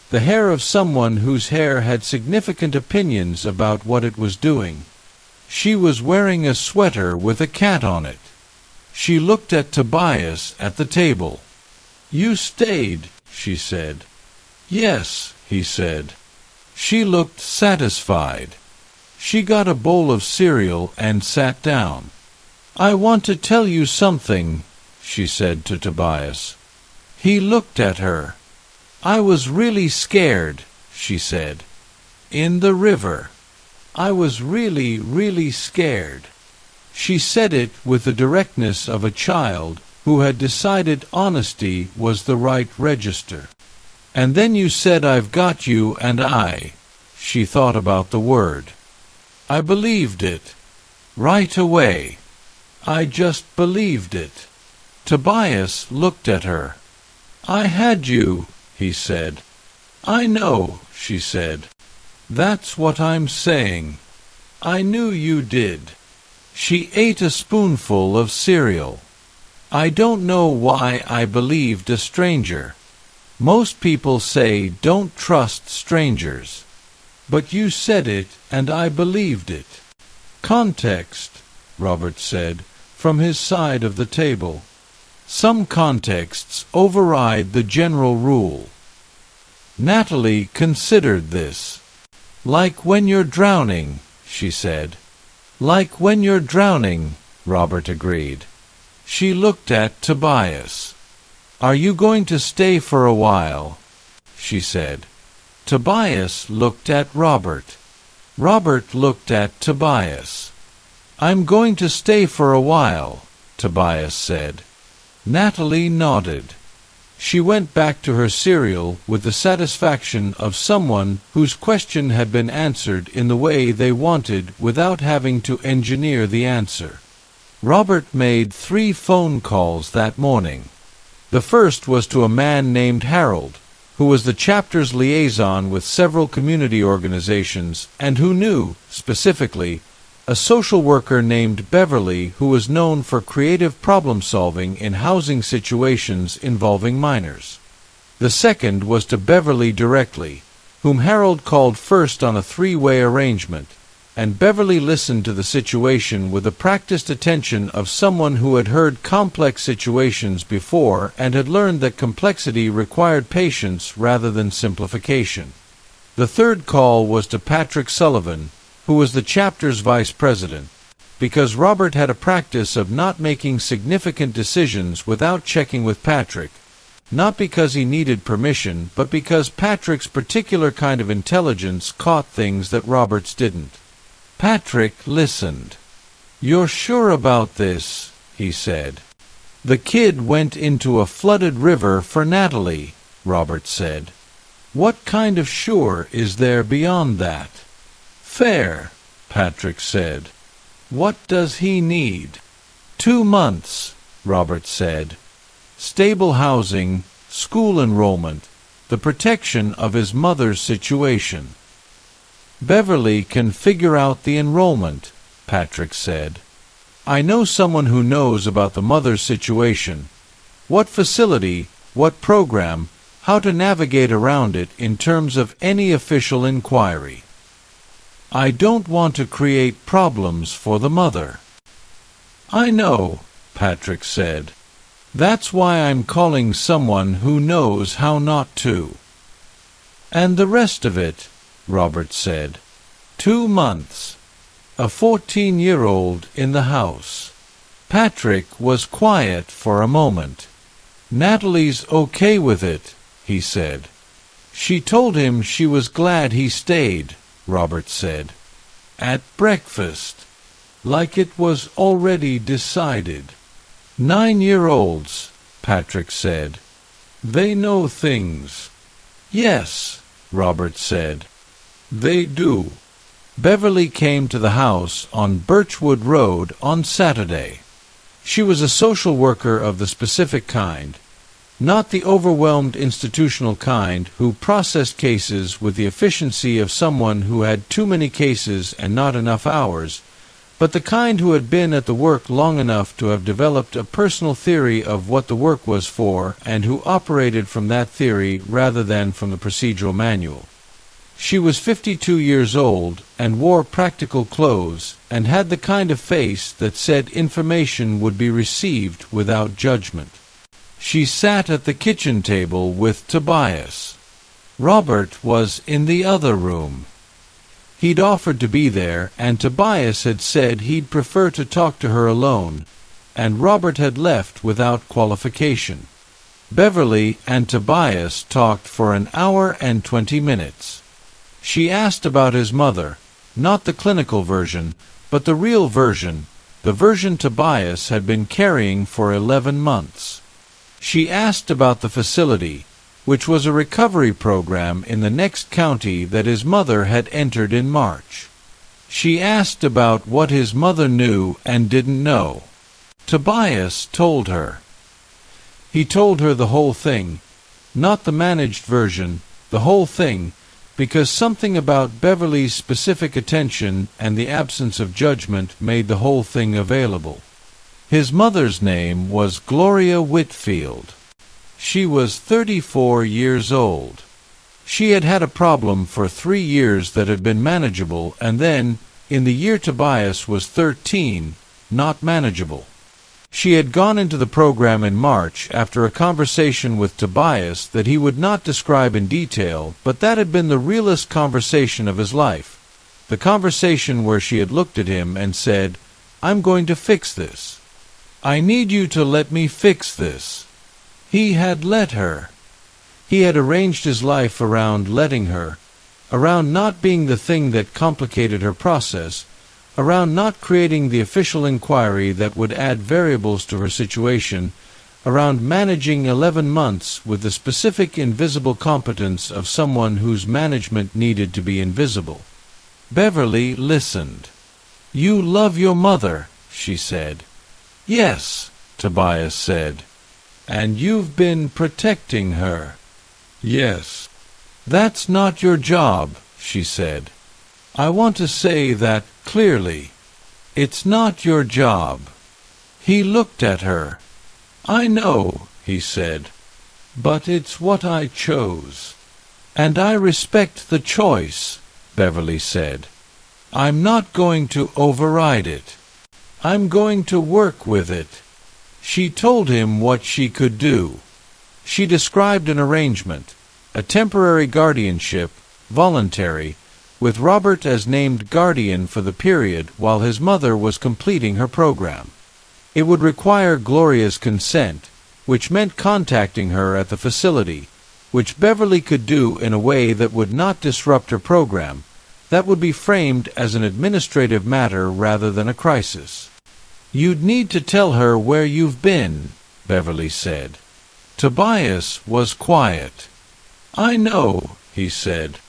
the hair of someone whose hair had significant opinions about what it was doing. She was wearing a sweater with a cat on it. She looked at Tobias at the table. You stayed, she said. Yes, he said. She looked satisfied. She got a bowl of cereal and sat down. I want to tell you something, she said to Tobias. He looked at her. I was really scared, she said. In the river. I was really, really scared. She said it with the directness of a child who had decided honesty was the right register. And then you said I've got you and she thought about the word. I believed it. Right away. I just believed it. Tobias looked at her. I had you, he said. I know, she said. That's what I'm saying. I knew you did. She ate a spoonful of cereal. I don't know why I believed a stranger. Most people say don't trust strangers. But you said it, and I believed it. Context, Robert said, from his side of the table. Some contexts override the general rule. Natalie considered this. Like when you're drowning, she said. Like when you're drowning, Robert agreed. She looked at Tobias. Are you going to stay for a while? She said. Tobias looked at Robert. Robert looked at Tobias. I'm going to stay for a while, Tobias said. Natalie nodded. She went back to her cereal with the satisfaction of someone whose question had been answered in the way they wanted without having to engineer the answer. Robert made 3 phone calls that morning. The first was to a man named Harold, who was the chapter's liaison with several community organizations and who knew, specifically, a social worker named Beverly who was known for creative problem-solving in housing situations involving minors. The second was to Beverly directly, whom Harold called first on a 3-way arrangement, and Beverly listened to the situation with the practiced attention of someone who had heard complex situations before and had learned that complexity required patience rather than simplification. The third call was to Patrick Sullivan, who was the chapter's vice president, because Robert had a practice of not making significant decisions without checking with Patrick, not because he needed permission, but because Patrick's particular kind of intelligence caught things that Robert's didn't. Patrick listened. You're sure about this? He said. The kid went into a flooded river for Natalie, Robert said. What kind of sure is there beyond that? Fair, Patrick said. What does he need? 2 months, Robert said. Stable housing, school enrollment, the protection of his mother's situation. Beverly can figure out the enrollment, Patrick said. I know someone who knows about the mother's situation. What facility, what program, how to navigate around it in terms of any official inquiry. I don't want to create problems for the mother. I know, Patrick said. That's why I'm calling someone who knows how not to. And the rest of it, Robert said. 2 months. A 14-year-old in the house. Patrick was quiet for a moment. Natalie's okay with it, he said. She told him she was glad he stayed, Robert said. At breakfast. Like it was already decided. 9-year-olds, Patrick said. They know things. Yes, Robert said. They do. Beverly came to the house on Birchwood Road on Saturday. She was a social worker of the specific kind, not the overwhelmed institutional kind who processed cases with the efficiency of someone who had too many cases and not enough hours, but the kind who had been at the work long enough to have developed a personal theory of what the work was for and who operated from that theory rather than from the procedural manual. She was 52 years old and wore practical clothes and had the kind of face that said information would be received without judgment. She sat at the kitchen table with Tobias. Robert was in the other room. He'd offered to be there, and Tobias had said he'd prefer to talk to her alone, and Robert had left without qualification. Beverly and Tobias talked for an hour and 20 minutes. She asked about his mother, not the clinical version, but the real version, the version Tobias had been carrying for 11 months. She asked about the facility, which was a recovery program in the next county that his mother had entered in March. She asked about what his mother knew and didn't know. Tobias told her. He told her the whole thing, not the managed version, the whole thing, because something about Beverly's specific attention and the absence of judgment made the whole thing available. His mother's name was Gloria Whitfield. She was 34 years old. She had had a problem for 3 years that had been manageable, and then, in the year Tobias was 13, not manageable. She had gone into the program in March after a conversation with Tobias that he would not describe in detail, but that had been the realest conversation of his life. The conversation where she had looked at him and said, "I'm going to fix this. I need you to let me fix this." He had let her. He had arranged his life around letting her, around not being the thing that complicated her process, around not creating the official inquiry that would add variables to her situation, around managing 11 months with the specific invisible competence of someone whose management needed to be invisible. Beverly listened. "You love your mother," she said. "Yes," Tobias said. "And you've been protecting her." "Yes." "That's not your job," she said. "I want to say that clearly. It's not your job." He looked at her. "I know," he said. "But it's what I chose. And I respect the choice," Beverly said. "I'm not going to override it. I'm going to work with it." She told him what she could do. She described an arrangement, a temporary guardianship, voluntary, with Robert as named guardian for the period while his mother was completing her program. It would require Gloria's consent, which meant contacting her at the facility, which Beverly could do in a way that would not disrupt her program, that would be framed as an administrative matter rather than a crisis. "You'd need to tell her where you've been," Beverly said. Tobias was quiet. "I know," he said.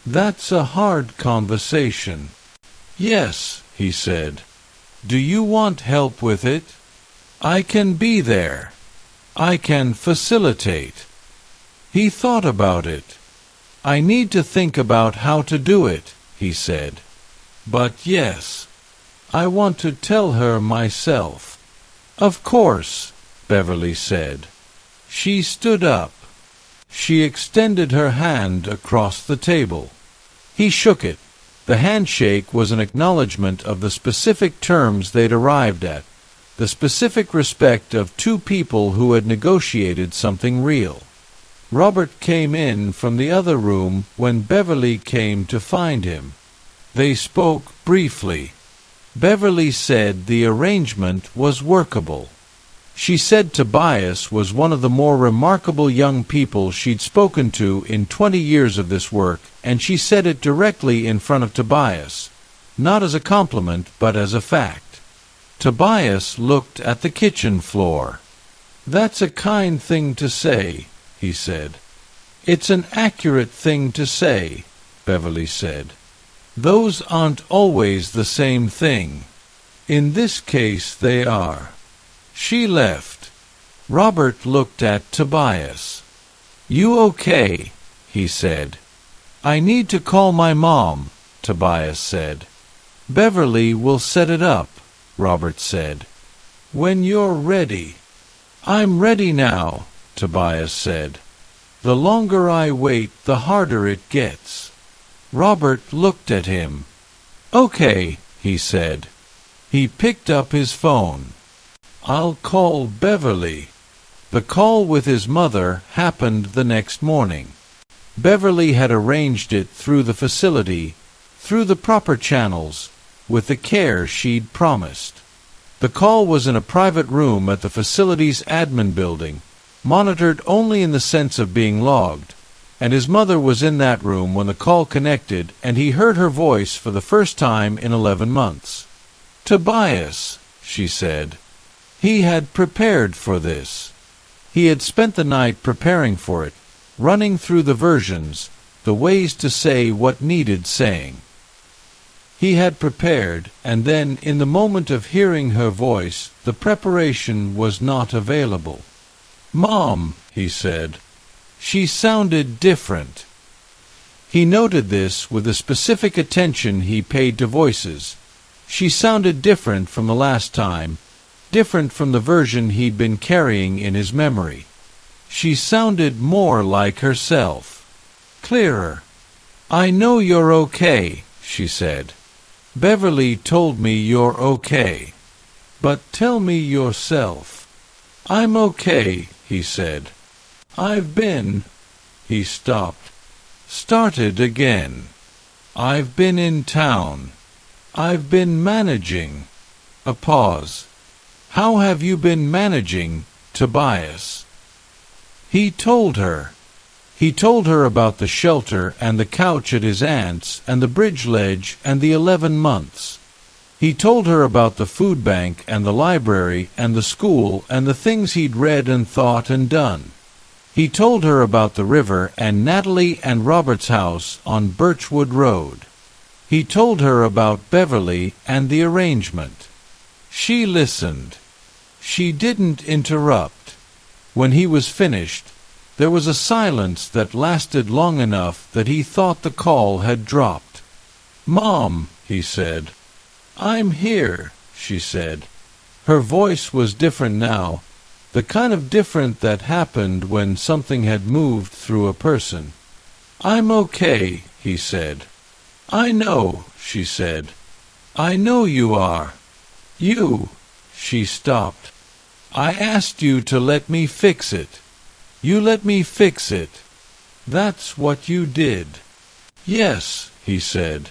"That's a hard conversation." "Yes," he said. "Do you want help with it? I can be there. I can facilitate." He thought about it. "I need to think about how to do it," he said. "But yes. I want to tell her myself." "Of course," Beverly said. She stood up. She extended her hand across the table. He shook it. The handshake was an acknowledgment of the specific terms they'd arrived at, the specific respect of two people who had negotiated something real. Robert came in from the other room when Beverly came to find him. They spoke briefly. Beverly said the arrangement was workable. She said Tobias was one of the more remarkable young people she'd spoken to in 20 years of this work, and she said it directly in front of Tobias, not as a compliment but as a fact. Tobias looked at the kitchen floor. "That's a kind thing to say," he said. "It's an accurate thing to say," Beverly said. "Those aren't always the same thing. In this case they are." She left. Robert looked at Tobias. "You okay?" he said. "I need to call my mom," Tobias said. "Beverly will set it up," Robert said. "When you're ready." "I'm ready now," Tobias said. "The longer I wait, the harder it gets." Robert looked at him. "Okay," he said. He picked up his phone. "I'll call Beverly." The call with his mother happened the next morning. Beverly had arranged it through the facility, through the proper channels, with the care she'd promised. The call was in a private room at the facility's admin building, monitored only in the sense of being logged, and his mother was in that room when the call connected and he heard her voice for the first time in 11 months. "Tobias," she said. He had prepared for this. He had spent the night preparing for it, running through the versions, the ways to say what needed saying. He had prepared, and then, in the moment of hearing her voice, the preparation was not available. "Mom," he said. She sounded different. He noted this with the specific attention he paid to voices. She sounded different from the last time, different from the version he'd been carrying in his memory. She sounded more like herself. Clearer. "I know you're okay," she said. "Beverly told me you're okay. But tell me yourself." "I'm okay," he said. "I've been—" He stopped. Started again. "I've been in town. I've been managing." A pause. "How have you been managing, Tobias?" He told her. He told her about the shelter and the couch at his aunt's and the bridge ledge and the 11 months. He told her about the food bank and the library and the school and the things he'd read and thought and done. He told her about the river and Natalie and Robert's house on Birchwood Road. He told her about Beverly and the arrangement. She listened. She didn't interrupt. When he was finished, there was a silence that lasted long enough that he thought the call had dropped. "Mom," he said. "I'm here," she said. Her voice was different now, the kind of different that happened when something had moved through a person. "I'm okay," he said. "I know," she said. "I know you are." "You—" She stopped. "I asked you to let me fix it. You let me fix it. That's what you did." "Yes," he said.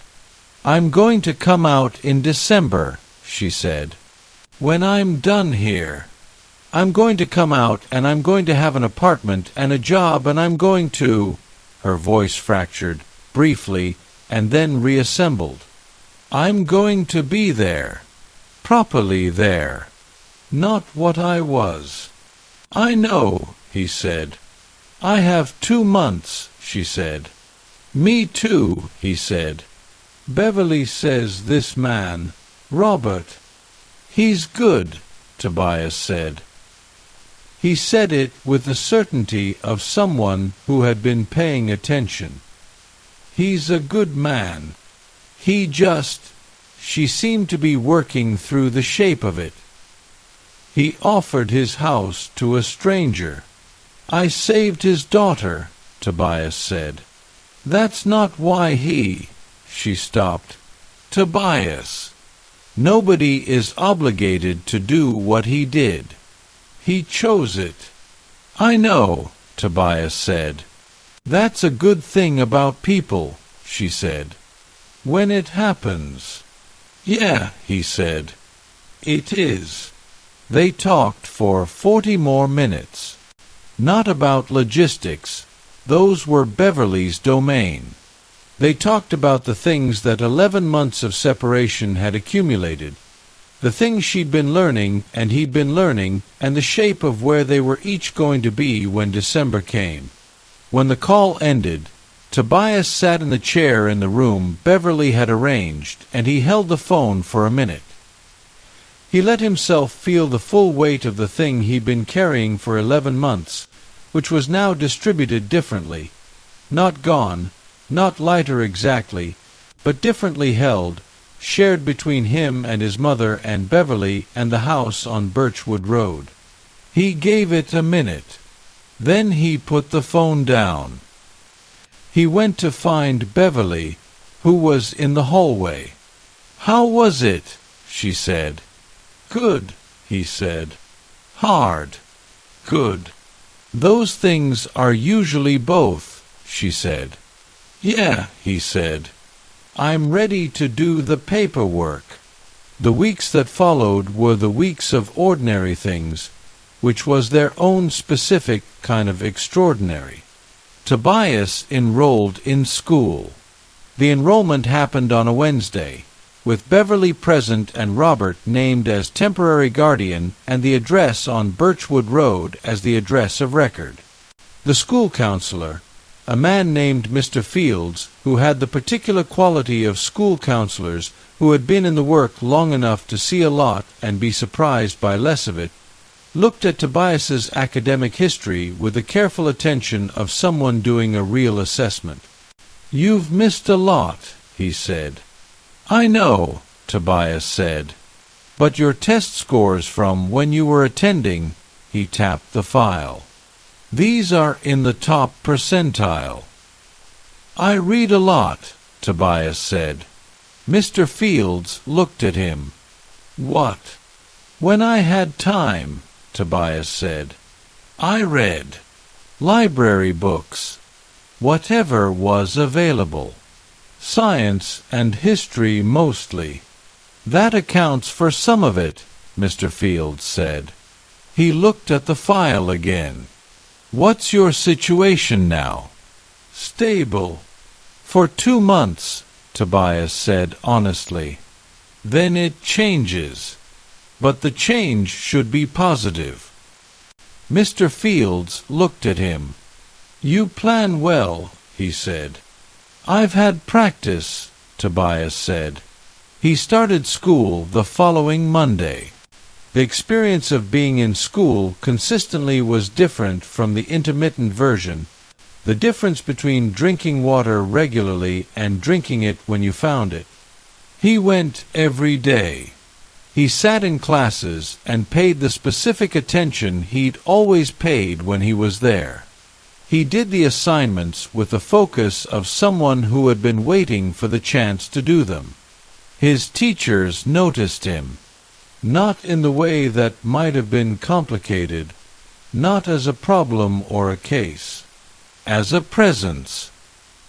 "I'm going to come out in December," she said. "When I'm done here. I'm going to come out and I'm going to have an apartment and a job and I'm going to—" Her voice fractured, briefly, and then reassembled. "I'm going to be there. Properly there. Not what I was." "I know," he said. "I have 2 months," she said. "Me too," he said. "Beverly says this man, Robert, he's good," Tobias said. He said it with the certainty of someone who had been paying attention. "He's a good man. He just—" She seemed to be working through the shape of it. "He offered his house to a stranger." I saved his daughter, Tobias said. That's not why he... She stopped. Tobias. Nobody is obligated to do what he did. He chose it. I know, Tobias said. That's a good thing about people, she said. When it happens. Yeah, he said. It is. They talked for 40 more minutes. Not about logistics. Those were Beverly's domain. They talked about the things that 11 months of separation had accumulated, the things she'd been learning and he'd been learning, and the shape of where they were each going to be when December came. When the call ended, Tobias sat in the chair in the room Beverly had arranged, and he held the phone for a minute. He let himself feel the full weight of the thing he'd been carrying for 11 months, which was now distributed differently, not gone, not lighter exactly, but differently held, shared between him and his mother and Beverly and the house on Birchwood Road. He gave it a minute. Then he put the phone down. He went to find Beverly, who was in the hallway. "How was it?" she said. "Good," he said. "Hard." "Good." "Those things are usually both," she said. "Yeah," he said. "I'm ready to do the paperwork." The weeks that followed were the weeks of ordinary things, which was their own specific kind of extraordinary. Tobias enrolled in school. The enrollment happened on a Wednesday, with Beverly present and Robert named as temporary guardian and the address on Birchwood Road as the address of record. The school counselor, a man named Mr. Fields, who had the particular quality of school counselors who had been in the work long enough to see a lot and be surprised by less of it, looked at Tobias's academic history with the careful attention of someone doing a real assessment. "You've missed a lot," he said. "I know," Tobias said. "But your test scores from when you were attending," he tapped the file. "These are in the top percentile." "I read a lot," Tobias said. Mr. Fields looked at him. "What?" "When I had time," Tobias said. "I read. Library books. Whatever was available. Science and history mostly." "That accounts for some of it," Mr. Fields said. He looked at the file again. "What's your situation now?" "Stable." "For 2 months," Tobias said honestly. "Then it changes. But the change should be positive." Mr. Fields looked at him. "You plan well," he said. "I've had practice," Tobias said. He started school the following Monday. The experience of being in school consistently was different from the intermittent version, the difference between drinking water regularly and drinking it when you found it. He went every day. He sat in classes and paid the specific attention he'd always paid when he was there. He did the assignments with the focus of someone who had been waiting for the chance to do them. His teachers noticed him. Not in the way that might have been complicated, not as a problem or a case. As a presence.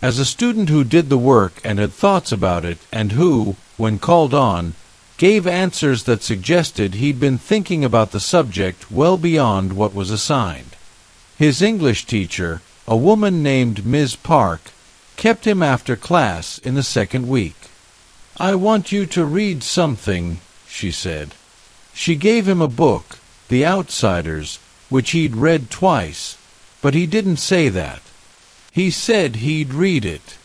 As a student who did the work and had thoughts about it and who, when called on, gave answers that suggested he'd been thinking about the subject well beyond what was assigned. His English teacher, a woman named Ms. Park, kept him after class in the second week. "I want you to read something," she said. She gave him a book, The Outsiders, which he'd read twice, but he didn't say that. He said he'd read it.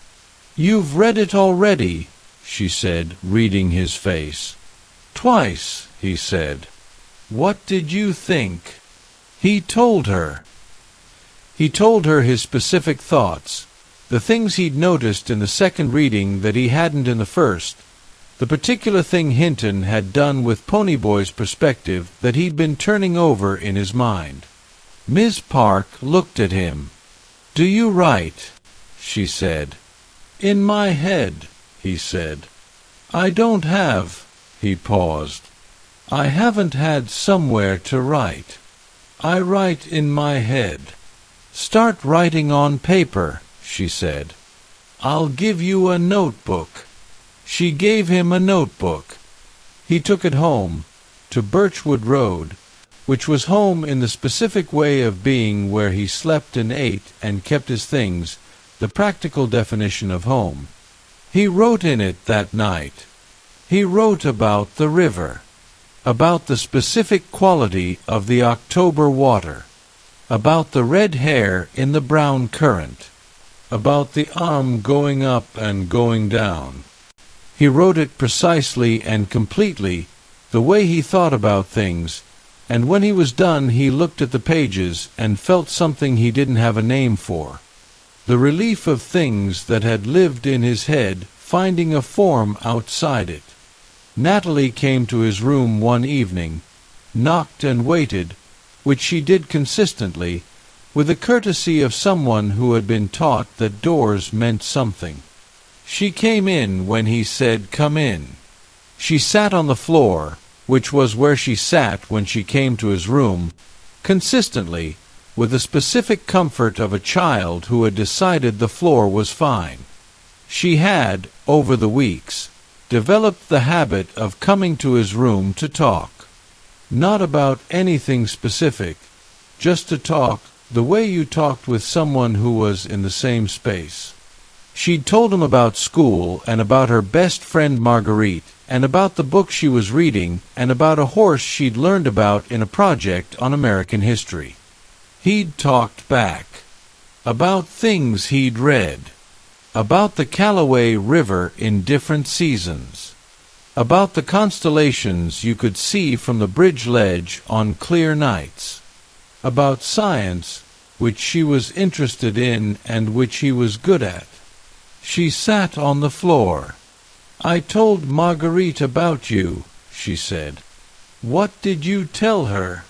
"You've read it already," she said, reading his face. "Twice," he said. "What did you think?" He told her. He told her his specific thoughts, the things he'd noticed in the second reading that he hadn't in the first, the particular thing Hinton had done with Ponyboy's perspective that he'd been turning over in his mind. Miss Park looked at him. "Do you write?" she said. "In my head," he said. "I don't have," he paused. "I haven't had somewhere to write. I write in my head." "Start writing on paper," she said. "I'll give you a notebook." She gave him a notebook. He took it home, to Birchwood Road, which was home in the specific way of being where he slept and ate and kept his things, the practical definition of home. He wrote in it that night. He wrote about the river, about the specific quality of the October water, about the red hair in the brown current, about the arm going up and going down. He wrote it precisely and completely, the way he thought about things, and when he was done he looked at the pages and felt something he didn't have a name for. The relief of things that had lived in his head finding a form outside it. Natalie came to his room one evening, knocked and waited, which she did consistently, with the courtesy of someone who had been taught that doors meant something. She came in when he said, "Come in." She sat on the floor, which was where she sat when she came to his room, consistently, with the specific comfort of a child who had decided the floor was fine. She had, over the weeks, developed the habit of coming to his room to talk. Not about anything specific, just to talk, the way you talked with someone who was in the same space. She'd told him about school and about her best friend Marguerite and about the book she was reading and about a horse she'd learned about in a project on American history. He'd talked back. About things he'd read. About the Callaway River in different seasons. About the constellations you could see from the bridge ledge on clear nights. About science, which she was interested in and which he was good at. She sat on the floor. "I told Marguerite about you," she said. "What did you tell her?"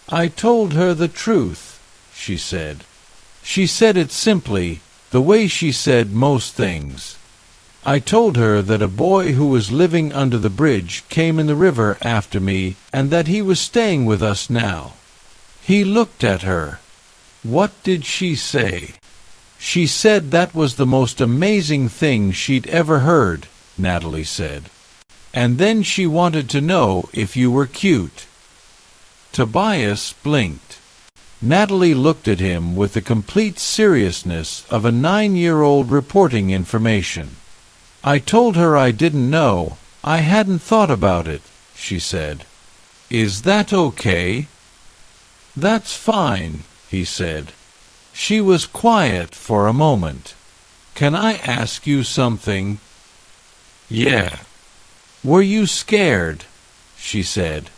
"I told her the truth," she said. She said it simply, the way she said most things. "I told her that a boy who was living under the bridge came in the river after me and that he was staying with us now." He looked at her. What did she say? She said that was the most amazing thing she'd ever heard, Natalie said. And then she wanted to know if you were cute. Tobias blinked. Natalie looked at him with the complete seriousness of a 9-year-old reporting information. "I told her I didn't know. I hadn't thought about it," she said. "Is that okay?" "That's fine," he said. She was quiet for a moment. "Can I ask you something?" "Yeah." "Were you scared?" she said.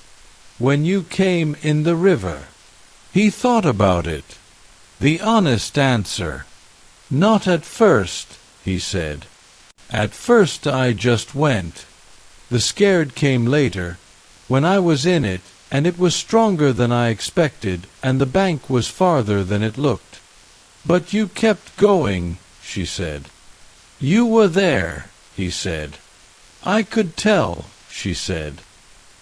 "When you came in the river?" He thought about it. The honest answer. "Not at first," he said. "At first I just went. The scared came later, when I was in it, and it was stronger than I expected, and the bank was farther than it looked. But you kept going," she said. "You were there," he said. "I could tell," she said,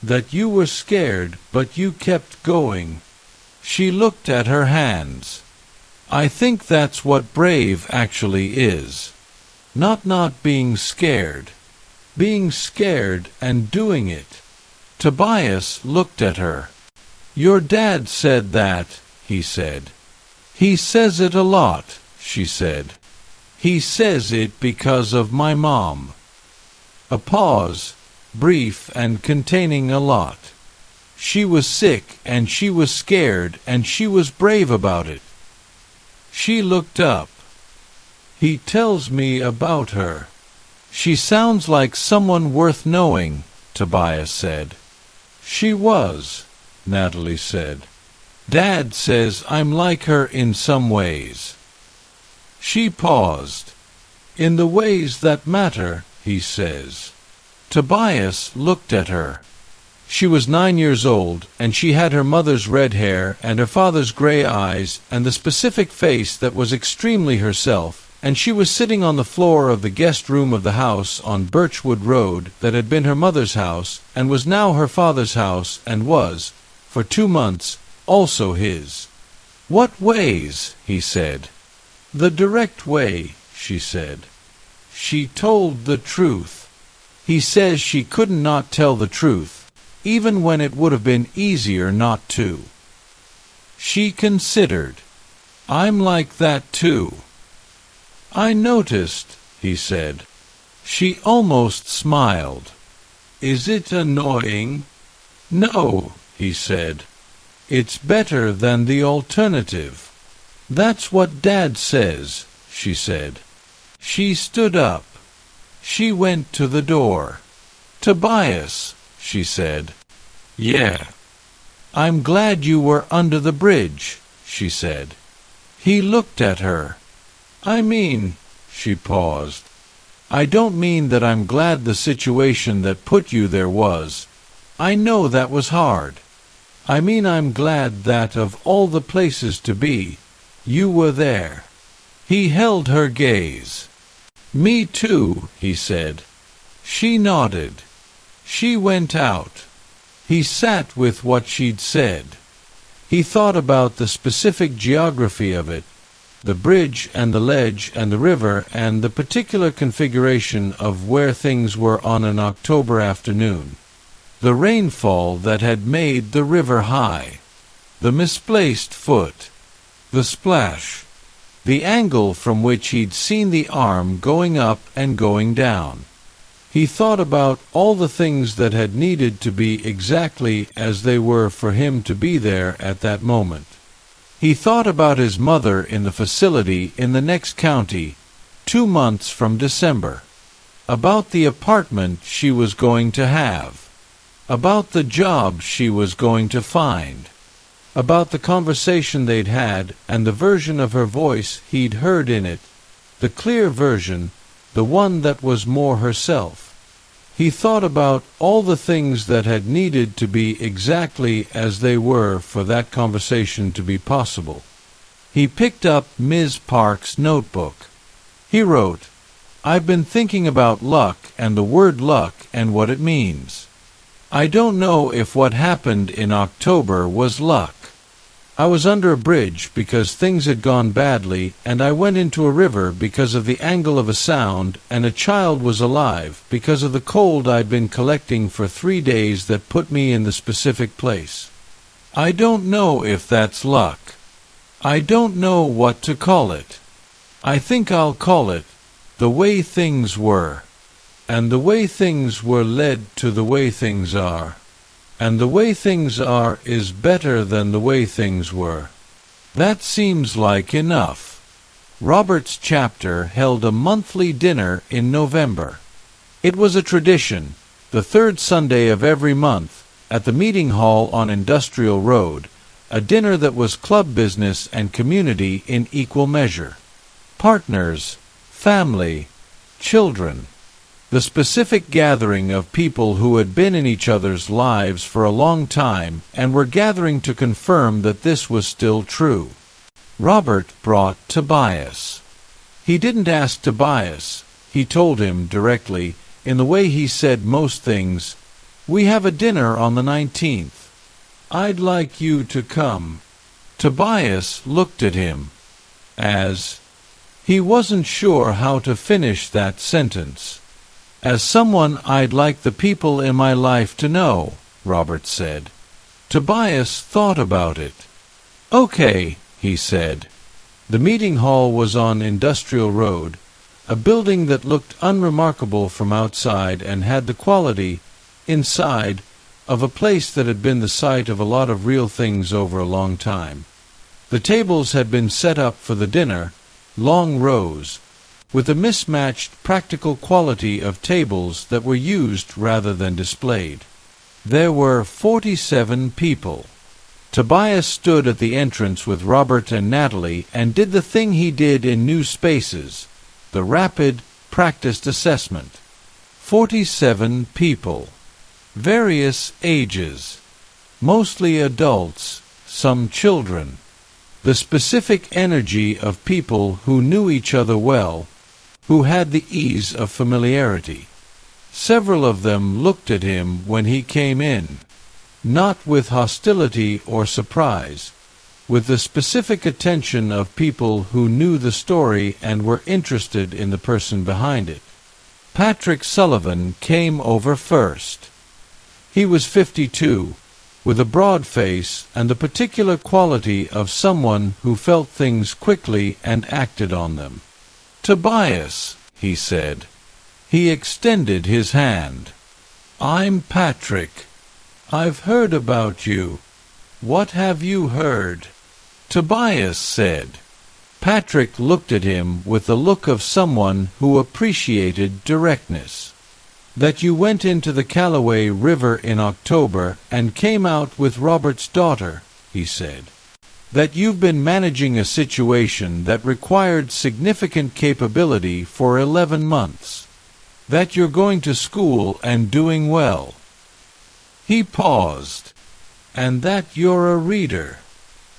"that you were scared, but you kept going." She looked at her hands. "I think that's what brave actually is. Not being scared. Being scared and doing it." Tobias looked at her. "Your dad said that," he said. "He says it a lot," she said. "He says it because of my mom." A pause, brief and containing a lot. She was sick and she was scared and she was brave about it. She looked up. "He tells me about her. She sounds like someone worth knowing," Tobias said. "She was," Natalie said. "Dad says I'm like her in some ways." She paused. "In the ways that matter," he says. Tobias looked at her. She was 9 years old, and she had her mother's red hair and her father's gray eyes and the specific face that was extremely herself, and she was sitting on the floor of the guest room of the house on Birchwood Road that had been her mother's house and was now her father's house and was, for 2 months, also his. "What ways?" he said. "The direct way," she said. She told the truth. He says she could not tell the truth, even when it would have been easier not to. She considered. "I'm like that too." "I noticed," he said. She almost smiled. "Is it annoying?" "No," he said. "It's better than the alternative." "That's what Dad says," she said. She stood up. She went to the door. "Tobias," she said. "Yeah." "I'm glad you were under the bridge," she said. He looked at her. "I mean," she paused, "I don't mean that I'm glad the situation that put you there was. I know that was hard. I mean I'm glad that, of all the places to be, you were there." He held her gaze. "Me too," he said. She nodded. She went out. He sat with what she'd said. He thought about the specific geography of it, the bridge and the ledge and the river and the particular configuration of where things were on an October afternoon. The rainfall that had made the river high. The misplaced foot. The splash. The angle from which he'd seen the arm going up and going down. He thought about all the things that had needed to be exactly as they were for him to be there at that moment. He thought about his mother in the facility in the next county, 2 months from December. About the apartment she was going to have. About the job she was going to find. About the conversation they'd had and the version of her voice he'd heard in it, the clear version, the one that was more herself. He thought about all the things that had needed to be exactly as they were for that conversation to be possible. He picked up Ms. Park's notebook. He wrote, "I've been thinking about luck and the word luck and what it means. I don't know if what happened in October was luck. I was under a bridge because things had gone badly, and I went into a river because of the angle of a sound, and a child was alive because of the cold I'd been collecting for 3 days that put me in the specific place. I don't know if that's luck. I don't know what to call it. I think I'll call it the way things were. And the way things were led to the way things are. And the way things are is better than the way things were. That seems like enough." Robert's chapter held a monthly dinner in November. It was a tradition, the 3rd Sunday of every month, at the meeting hall on Industrial Road, a dinner that was club business and community in equal measure. Partners, family, children. The specific gathering of people who had been in each other's lives for a long time and were gathering to confirm that this was still true. Robert brought Tobias. He didn't ask Tobias. He told him directly, in the way he said most things, "We have a dinner on the 19th. I'd like you to come." Tobias looked at him, as he wasn't sure how to finish that sentence. "As someone I'd like the people in my life to know," Robert said. Tobias thought about it. "Okay," he said. The meeting hall was on Industrial Road, a building that looked unremarkable from outside and had the quality, inside, of a place that had been the site of a lot of real things over a long time. The tables had been set up for the dinner, long rows, with a mismatched practical quality of tables that were used rather than displayed. There were 47 people. Tobias stood at the entrance with Robert and Natalie and did the thing he did in New Spaces, the rapid, practiced assessment. 47 people. various ages, mostly adults, some children. The specific energy of people who knew each other well, who had the ease of familiarity. Several of them looked at him when he came in, not with hostility or surprise, with the specific attention of people who knew the story and were interested in the person behind it. Patrick Sullivan came over first. He was 52, with a broad face and the particular quality of someone who felt things quickly and acted on them. "Tobias," he said. He extended his hand. "I'm Patrick. I've heard about you. What have you heard?" Tobias said. Patrick looked at him with the look of someone who appreciated directness. "That you went into the Callaway River in October and came out with Robert's daughter," he said. "That you've been managing a situation that required significant capability for 11 months. That you're going to school and doing well." He paused. "And that you're a reader."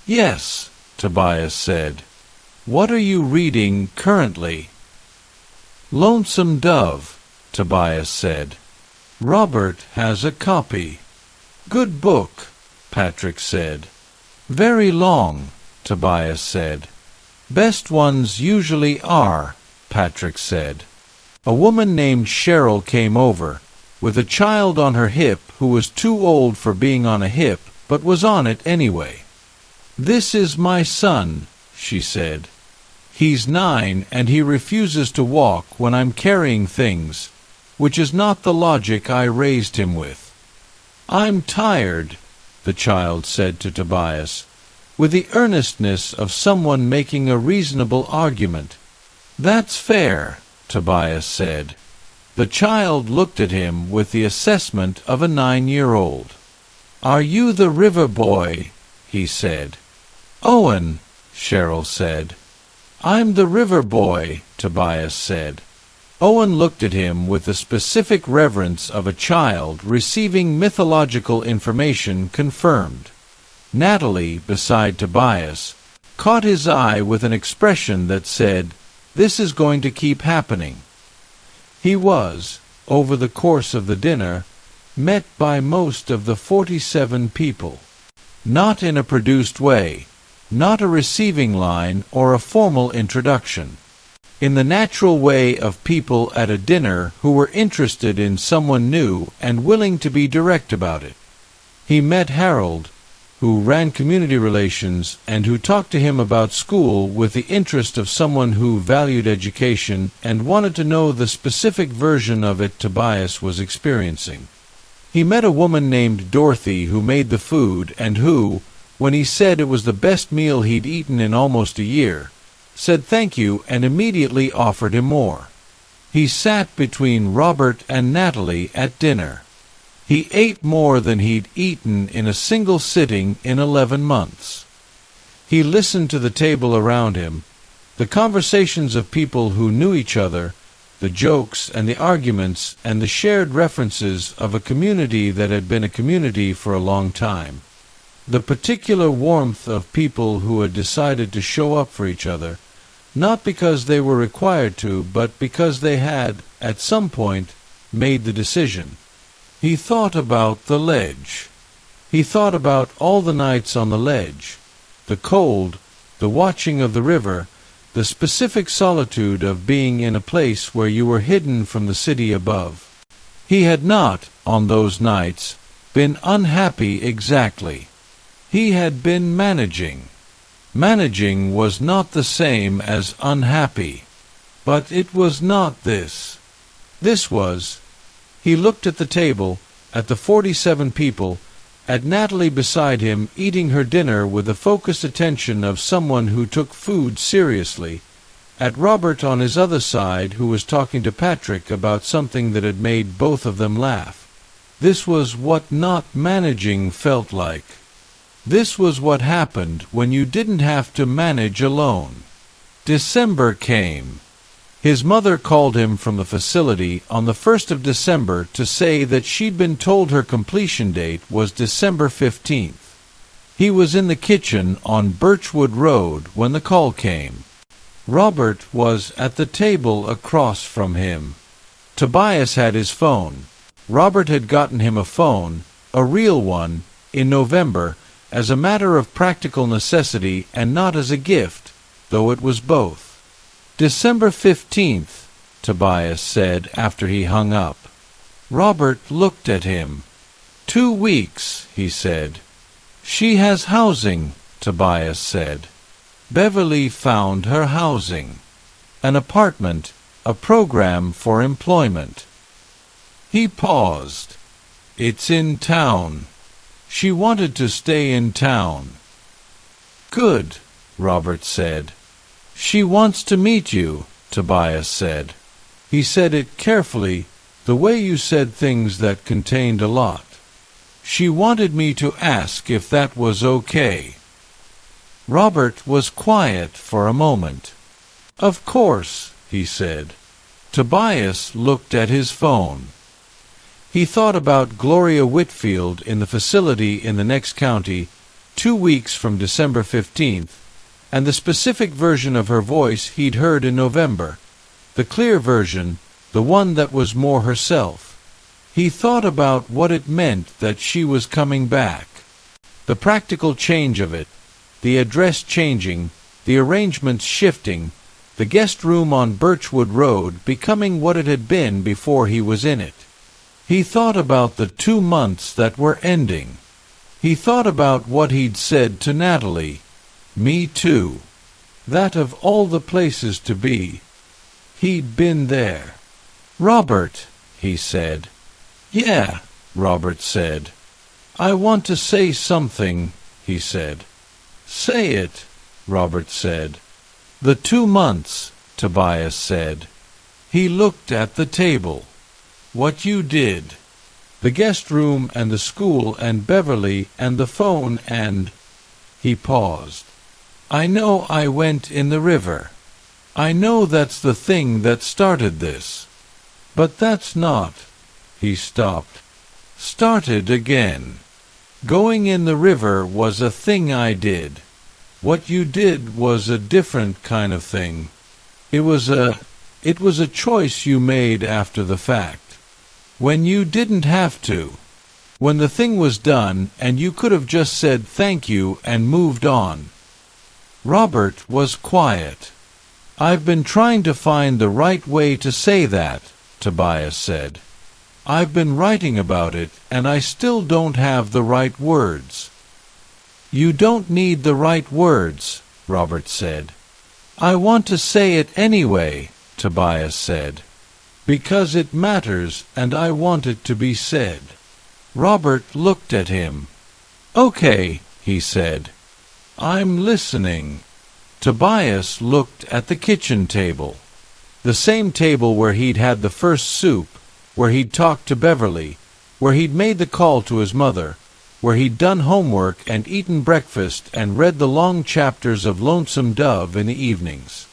"Yes," Tobias said. "What are you reading currently?" "Lonesome Dove," Tobias said. "Robert has a copy." "Good book," Patrick said. "Very long," Tobias said. "Best ones usually are," Patrick said. A woman named Cheryl came over, with a child on her hip who was too old for being on a hip, but was on it anyway. "This is my son," she said. "He's 9 and he refuses to walk when I'm carrying things, which is not the logic I raised him with." "I'm tired," the child said to Tobias, with the earnestness of someone making a reasonable argument. "That's fair," Tobias said. The child looked at him with the assessment of a 9-year-old. "Are you the river boy?" he said. "Owen," Cheryl said. "I'm the river boy," Tobias said. Owen looked at him with the specific reverence of a child receiving mythological information confirmed. Natalie, beside Tobias, caught his eye with an expression that said, "This is going to keep happening." He was, over the course of the dinner, met by most of the 47 people. Not in a produced way, not a receiving line or a formal introduction. In the natural way of people at a dinner who were interested in someone new and willing to be direct about it. He met Harold, who ran community relations and who talked to him about school with the interest of someone who valued education and wanted to know the specific version of it Tobias was experiencing. He met a woman named Dorothy who made the food and who, when he said it was the best meal he'd eaten in almost a year, said thank you and immediately offered him more. He sat between Robert and Natalie at dinner. He ate more than he'd eaten in a single sitting in 11 months. He listened to the table around him, the conversations of people who knew each other, the jokes and the arguments and the shared references of a community that had been a community for a long time. The particular warmth of people who had decided to show up for each other, not because they were required to, but because they had, at some point, made the decision. He thought about the ledge. He thought about all the nights on the ledge, the cold, the watching of the river, the specific solitude of being in a place where you were hidden from the city above. He had not, on those nights, been unhappy exactly. He had been managing. Managing was not the same as unhappy. But it was not this. This was. He looked at the table, at the 47 people, at Natalie beside him eating her dinner with the focused attention of someone who took food seriously, at Robert on his other side who was talking to Patrick about something that had made both of them laugh. This was what not managing felt like. This was what happened when you didn't have to manage alone. December came. His mother called him from the facility on the 1st of December to say that she'd been told her completion date was December 15th. He was in the kitchen on Birchwood Road when the call came. Robert was at the table across from him. Tobias had his phone. Robert had gotten him a phone, a real one, in November, as a matter of practical necessity and not as a gift, though it was both. December 15th, Tobias said after he hung up. Robert looked at him. 2 weeks, he said. She has housing, Tobias said. Beverly found her housing. An apartment, a program for employment. He paused. It's in town. She wanted to stay in town. Good, Robert said. She wants to meet you, Tobias said. He said it carefully, the way you said things that contained a lot. She wanted me to ask if that was okay. Robert was quiet for a moment. Of course, he said. Tobias looked at his phone. He thought about Gloria Whitfield in the facility in the next county, 2 weeks from December 15th, and the specific version of her voice he'd heard in November, the clear version, the one that was more herself. He thought about what it meant that she was coming back. The practical change of it, the address changing, the arrangements shifting, the guest room on Birchwood Road becoming what it had been before he was in it. He thought about the 2 months that were ending. He thought about what he'd said to Natalie. Me too. That of all the places to be, he'd been there. Robert, he said. Yeah, Robert said. I want to say something, he said. Say it, Robert said. The 2 months, Tobias said. He looked at the table. What you did. The guest room and the school and Beverly and the phone and... He paused. I know I went in the river. I know that's the thing that started this. But that's not... He stopped. Started again. Going in the river was a thing I did. What you did was a different kind of thing. It was a choice you made after the fact. When you didn't have to. When the thing was done and you could have just said thank you and moved on. Robert was quiet. I've been trying to find the right way to say that, Tobias said. I've been writing about it and I still don't have the right words. You don't need the right words, Robert said. I want to say it anyway, Tobias said. Because it matters and I want it to be said. Robert looked at him. Okay, he said. I'm listening. Tobias looked at the kitchen table. The same table where he'd had the first soup, where he'd talked to Beverly, where he'd made the call to his mother, where he'd done homework and eaten breakfast and read the long chapters of Lonesome Dove in the evenings.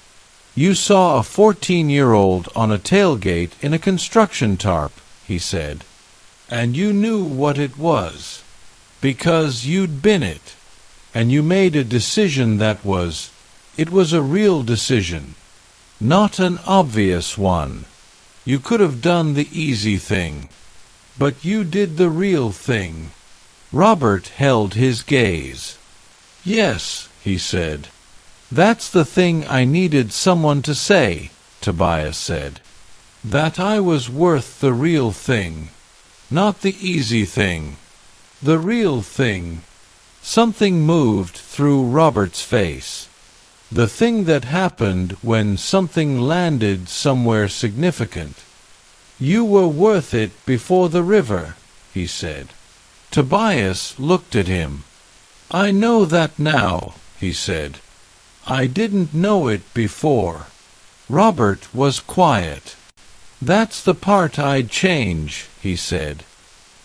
You saw a 14-year-old on a tailgate in a construction tarp, he said. And you knew what it was. Because you'd been it. And you made a decision that was... It was a real decision. Not an obvious one. You could have done the easy thing. But you did the real thing. Robert held his gaze. Yes, he said. That's the thing I needed someone to say, Tobias said. That I was worth the real thing. Not the easy thing. The real thing. Something moved through Robert's face. The thing that happened when something landed somewhere significant. You were worth it before the river, he said. Tobias looked at him. I know that now, he said. I didn't know it before. Robert was quiet. That's the part I'd change, he said.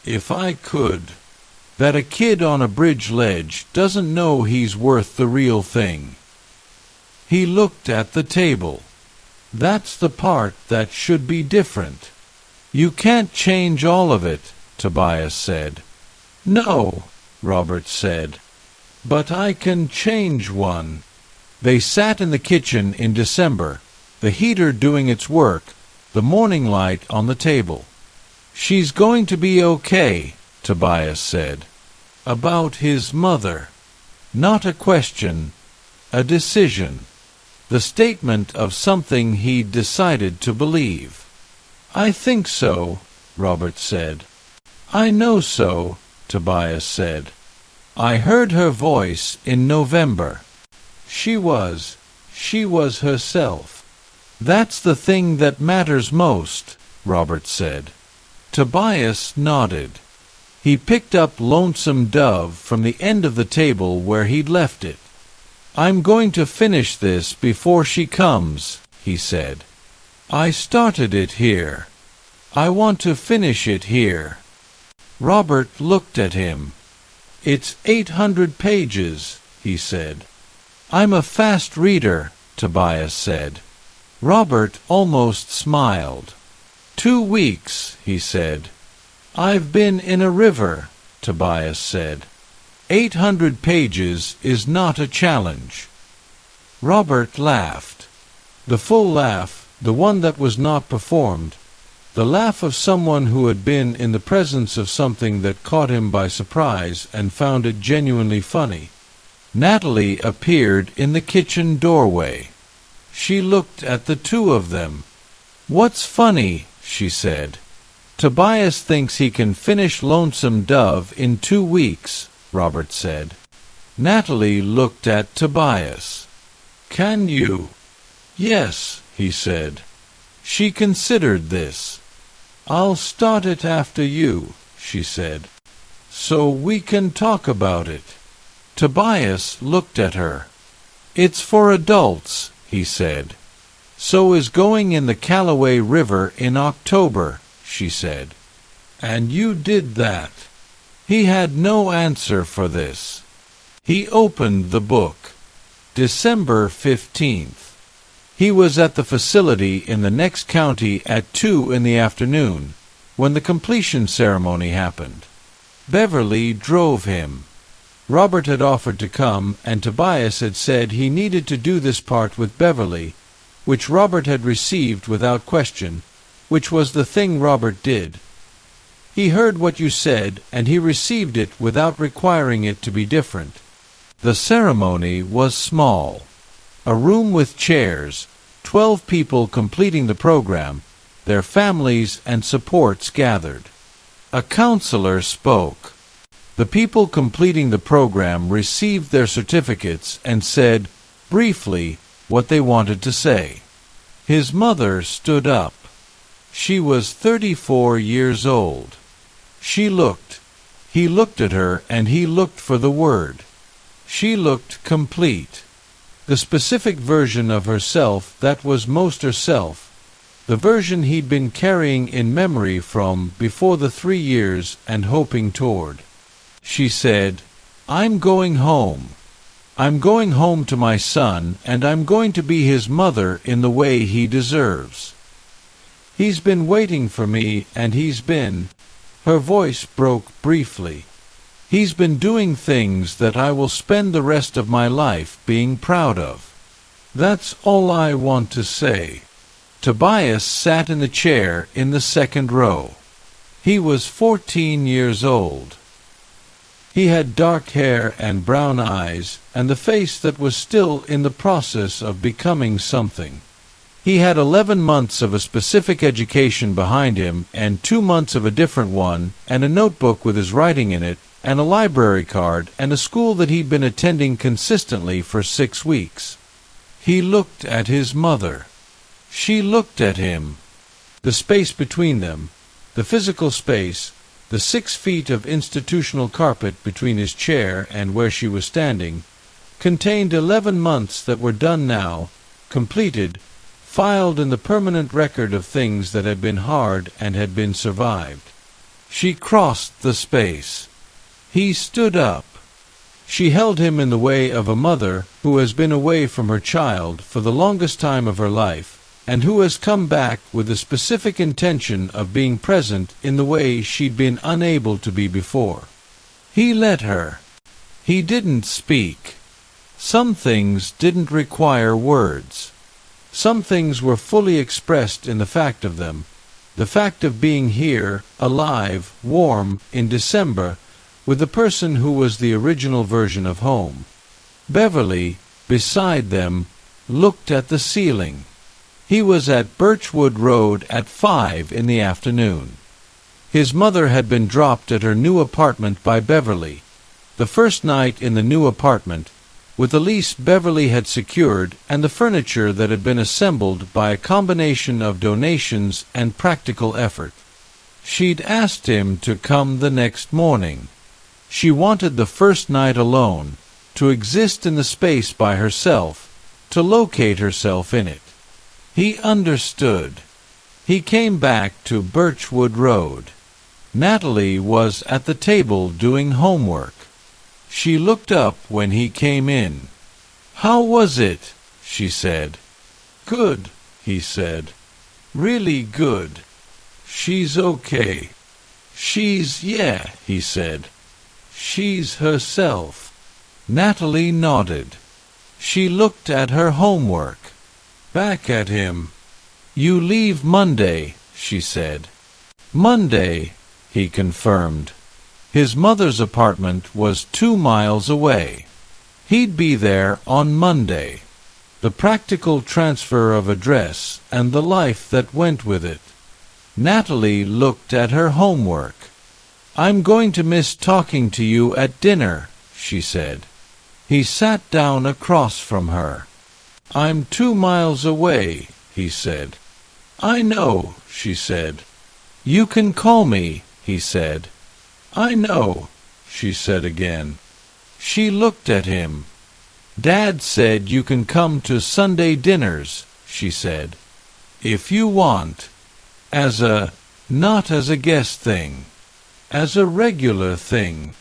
If I could. That a kid on a bridge ledge doesn't know he's worth the real thing. He looked at the table. That's the part that should be different. You can't change all of it, Tobias said. No, Robert said. But I can change one. They sat in the kitchen in December, the heater doing its work, the morning light on the table. She's going to be okay, Tobias said. About his mother. Not a question, a decision. The statement of something he'd decided to believe. I think so, Robert said. I know so, Tobias said. I heard her voice in November. She was herself. That's the thing that matters most, Robert said. Tobias nodded. He picked up Lonesome Dove from the end of the table where he'd left it. I'm going to finish this before she comes, he said. I started it here. I want to finish it here. Robert looked at him. It's 800 pages, he said. I'm a fast reader, Tobias said. Robert almost smiled. 2 weeks, he said. I've been in a river, Tobias said. 800 pages is not a challenge. Robert laughed. The full laugh, the one that was not performed, the laugh of someone who had been in the presence of something that caught him by surprise and found it genuinely funny. Natalie appeared in the kitchen doorway. She looked at the two of them. What's funny? She said. Tobias thinks he can finish Lonesome Dove in 2 weeks, Robert said. Natalie looked at Tobias. Can you? Yes, he said. She considered this. I'll start it after you, she said. So we can talk about it. Tobias looked at her. It's for adults, he said. So is going in the Callaway River in October, she said. And you did that. He had no answer for this. He opened the book. December 15th. He was at the facility in the next county at 2 in the afternoon, when the completion ceremony happened. Beverly drove him. Robert had offered to come, and Tobias had said he needed to do this part with Beverly, which Robert had received without question, which was the thing Robert did. He heard what you said, and he received it without requiring it to be different. The ceremony was small. A room with chairs, 12 people completing the program, their families and supports gathered. A counselor spoke. The people completing the program received their certificates and said, briefly, what they wanted to say. His mother stood up. She was 34 years old. She looked. He looked at her, and he looked for the word. She looked complete. The specific version of herself that was most herself, the version he'd been carrying in memory from before the 3 years and hoping toward. She said, I'm going home. I'm going home to my son, and I'm going to be his mother in the way he deserves. He's been waiting for me, and he's been... Her voice broke briefly. He's been doing things that I will spend the rest of my life being proud of. That's all I want to say. Tobias sat in the chair in the second row. He was 14 years old. He had dark hair and brown eyes, and the face that was still in the process of becoming something. He had 11 months of a specific education behind him, and 2 months of a different one, and a notebook with his writing in it, and a library card, and a school that he'd been attending consistently for 6 weeks. He looked at his mother. She looked at him. The space between them, the physical space, the 6 feet of institutional carpet between his chair and where she was standing, contained 11 months that were done now, completed, filed in the permanent record of things that had been hard and had been survived. She crossed the space. He stood up. She held him in the way of a mother who has been away from her child for the longest time of her life, and who has come back with the specific intention of being present in the way she'd been unable to be before. He let her. He didn't speak. Some things didn't require words. Some things were fully expressed in the fact of them, the fact of being here, alive, warm, in December, with the person who was the original version of home. Beverly, beside them, looked at the ceiling. He was at Birchwood Road at 5 in the afternoon. His mother had been dropped at her new apartment by Beverly, the first night in the new apartment, with the lease Beverly had secured and the furniture that had been assembled by a combination of donations and practical effort. She'd asked him to come the next morning. She wanted the first night alone, to exist in the space by herself, to locate herself in it. He understood. He came back to Birchwood Road. Natalie was at the table doing homework. She looked up when he came in. "How was it?" she said. "Good," he said. "Really good. She's okay." Yeah," he said. "She's herself." Natalie nodded. She looked at her homework. Back at him. "You leave Monday," she said. "Monday," he confirmed. His mother's apartment was 2 miles away. He'd be there on Monday. The practical transfer of address and the life that went with it. Natalie looked at her homework. "I'm going to miss talking to you at dinner," she said. He sat down across from her. "I'm 2 miles away," he said. "I know," she said. "You can call me," he said. "I know," she said again. She looked at him. "Dad said you can come to Sunday dinners," she said. "If you want. Not as a guest thing. As a regular thing."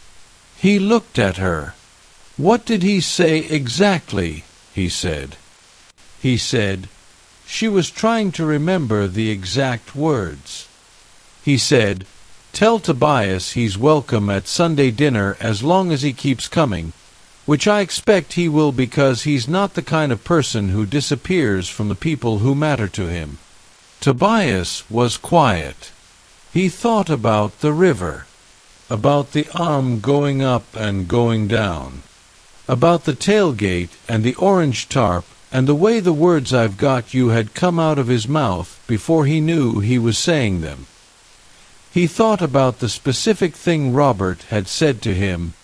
He looked at her. "What did he say exactly?" he said. He said, she was trying to remember the exact words. He said, "Tell Tobias he's welcome at Sunday dinner as long as he keeps coming, which I expect he will because he's not the kind of person who disappears from the people who matter to him." Tobias was quiet. He thought about the river, about the arm going up and going down, about the tailgate and the orange tarp and the way the words "I've got you" had come out of his mouth before he knew he was saying them. He thought about the specific thing Robert had said to him,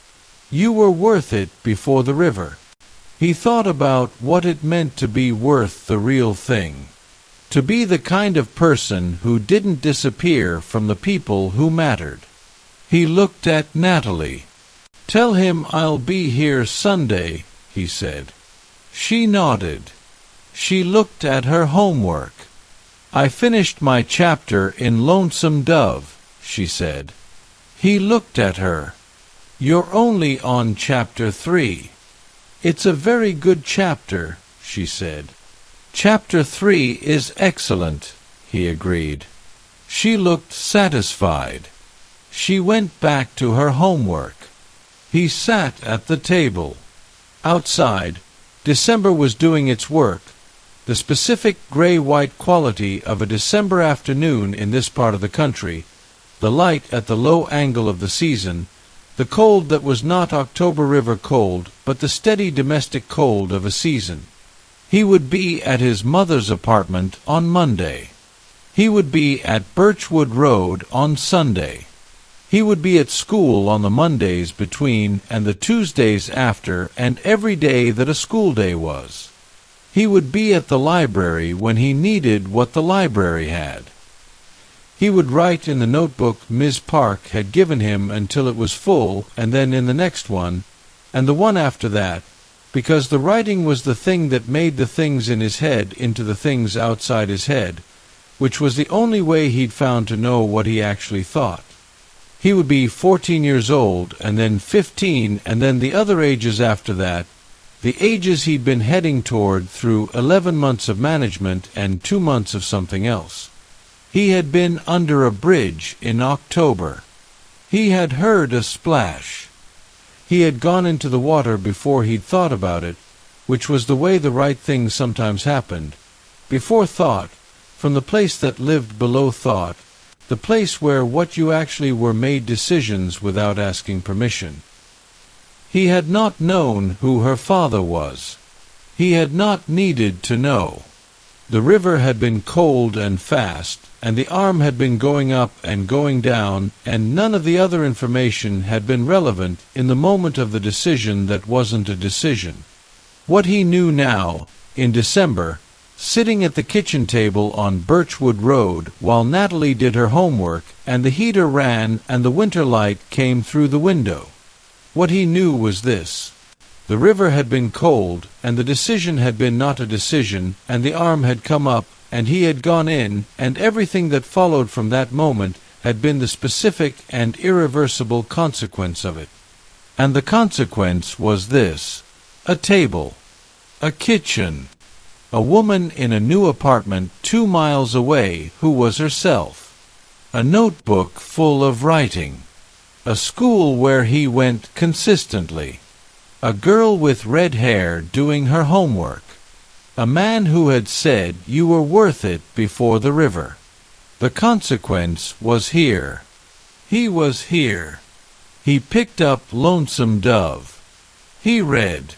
"You were worth it before the river." He thought about what it meant to be worth the real thing, to be the kind of person who didn't disappear from the people who mattered. He looked at Natalie. "Tell him I'll be here Sunday," he said. She nodded. She looked at her homework. "I finished my chapter in Lonesome Dove," she said. He looked at her. "You're only on chapter 3. "It's a very good chapter," she said. "Chapter 3 is excellent," he agreed. She looked satisfied. She went back to her homework. He sat at the table. Outside, December was doing its work, the specific gray-white quality of a December afternoon in this part of the country, the light at the low angle of the season, the cold that was not October River cold, but the steady domestic cold of a season. He would be at his mother's apartment on Monday. He would be at Birchwood Road on Sunday. He would be at school on the Mondays between and the Tuesdays after and every day that a school day was. He would be at the library when he needed what the library had. He would write in the notebook Ms. Park had given him until it was full, and then in the next one, and the one after that, because the writing was the thing that made the things in his head into the things outside his head, which was the only way he'd found to know what he actually thought. He would be 14 years old, and then 15, and then the other ages after that, the ages he'd been heading toward through 11 months of management and 2 months of something else. He had been under a bridge in October. He had heard a splash. He had gone into the water before he'd thought about it, which was the way the right things sometimes happened. Before thought, from the place that lived below thought, the place where what you actually were made decisions without asking permission. He had not known who her father was. He had not needed to know. The river had been cold and fast, and the arm had been going up and going down, and none of the other information had been relevant in the moment of the decision that wasn't a decision. What he knew now, in December, sitting at the kitchen table on Birchwood Road while Natalie did her homework and the heater ran and the winter light came through the window. What he knew was this. The river had been cold, and the decision had been not a decision, and the arm had come up, and he had gone in, and everything that followed from that moment had been the specific and irreversible consequence of it. And the consequence was this: a table, a kitchen, a woman in a new apartment 2 miles away who was herself, a notebook full of writing, a school where he went consistently, a girl with red hair doing her homework, a man who had said you were worth it before the river. The consequence was here. He was here. He picked up Lonesome Dove. He read,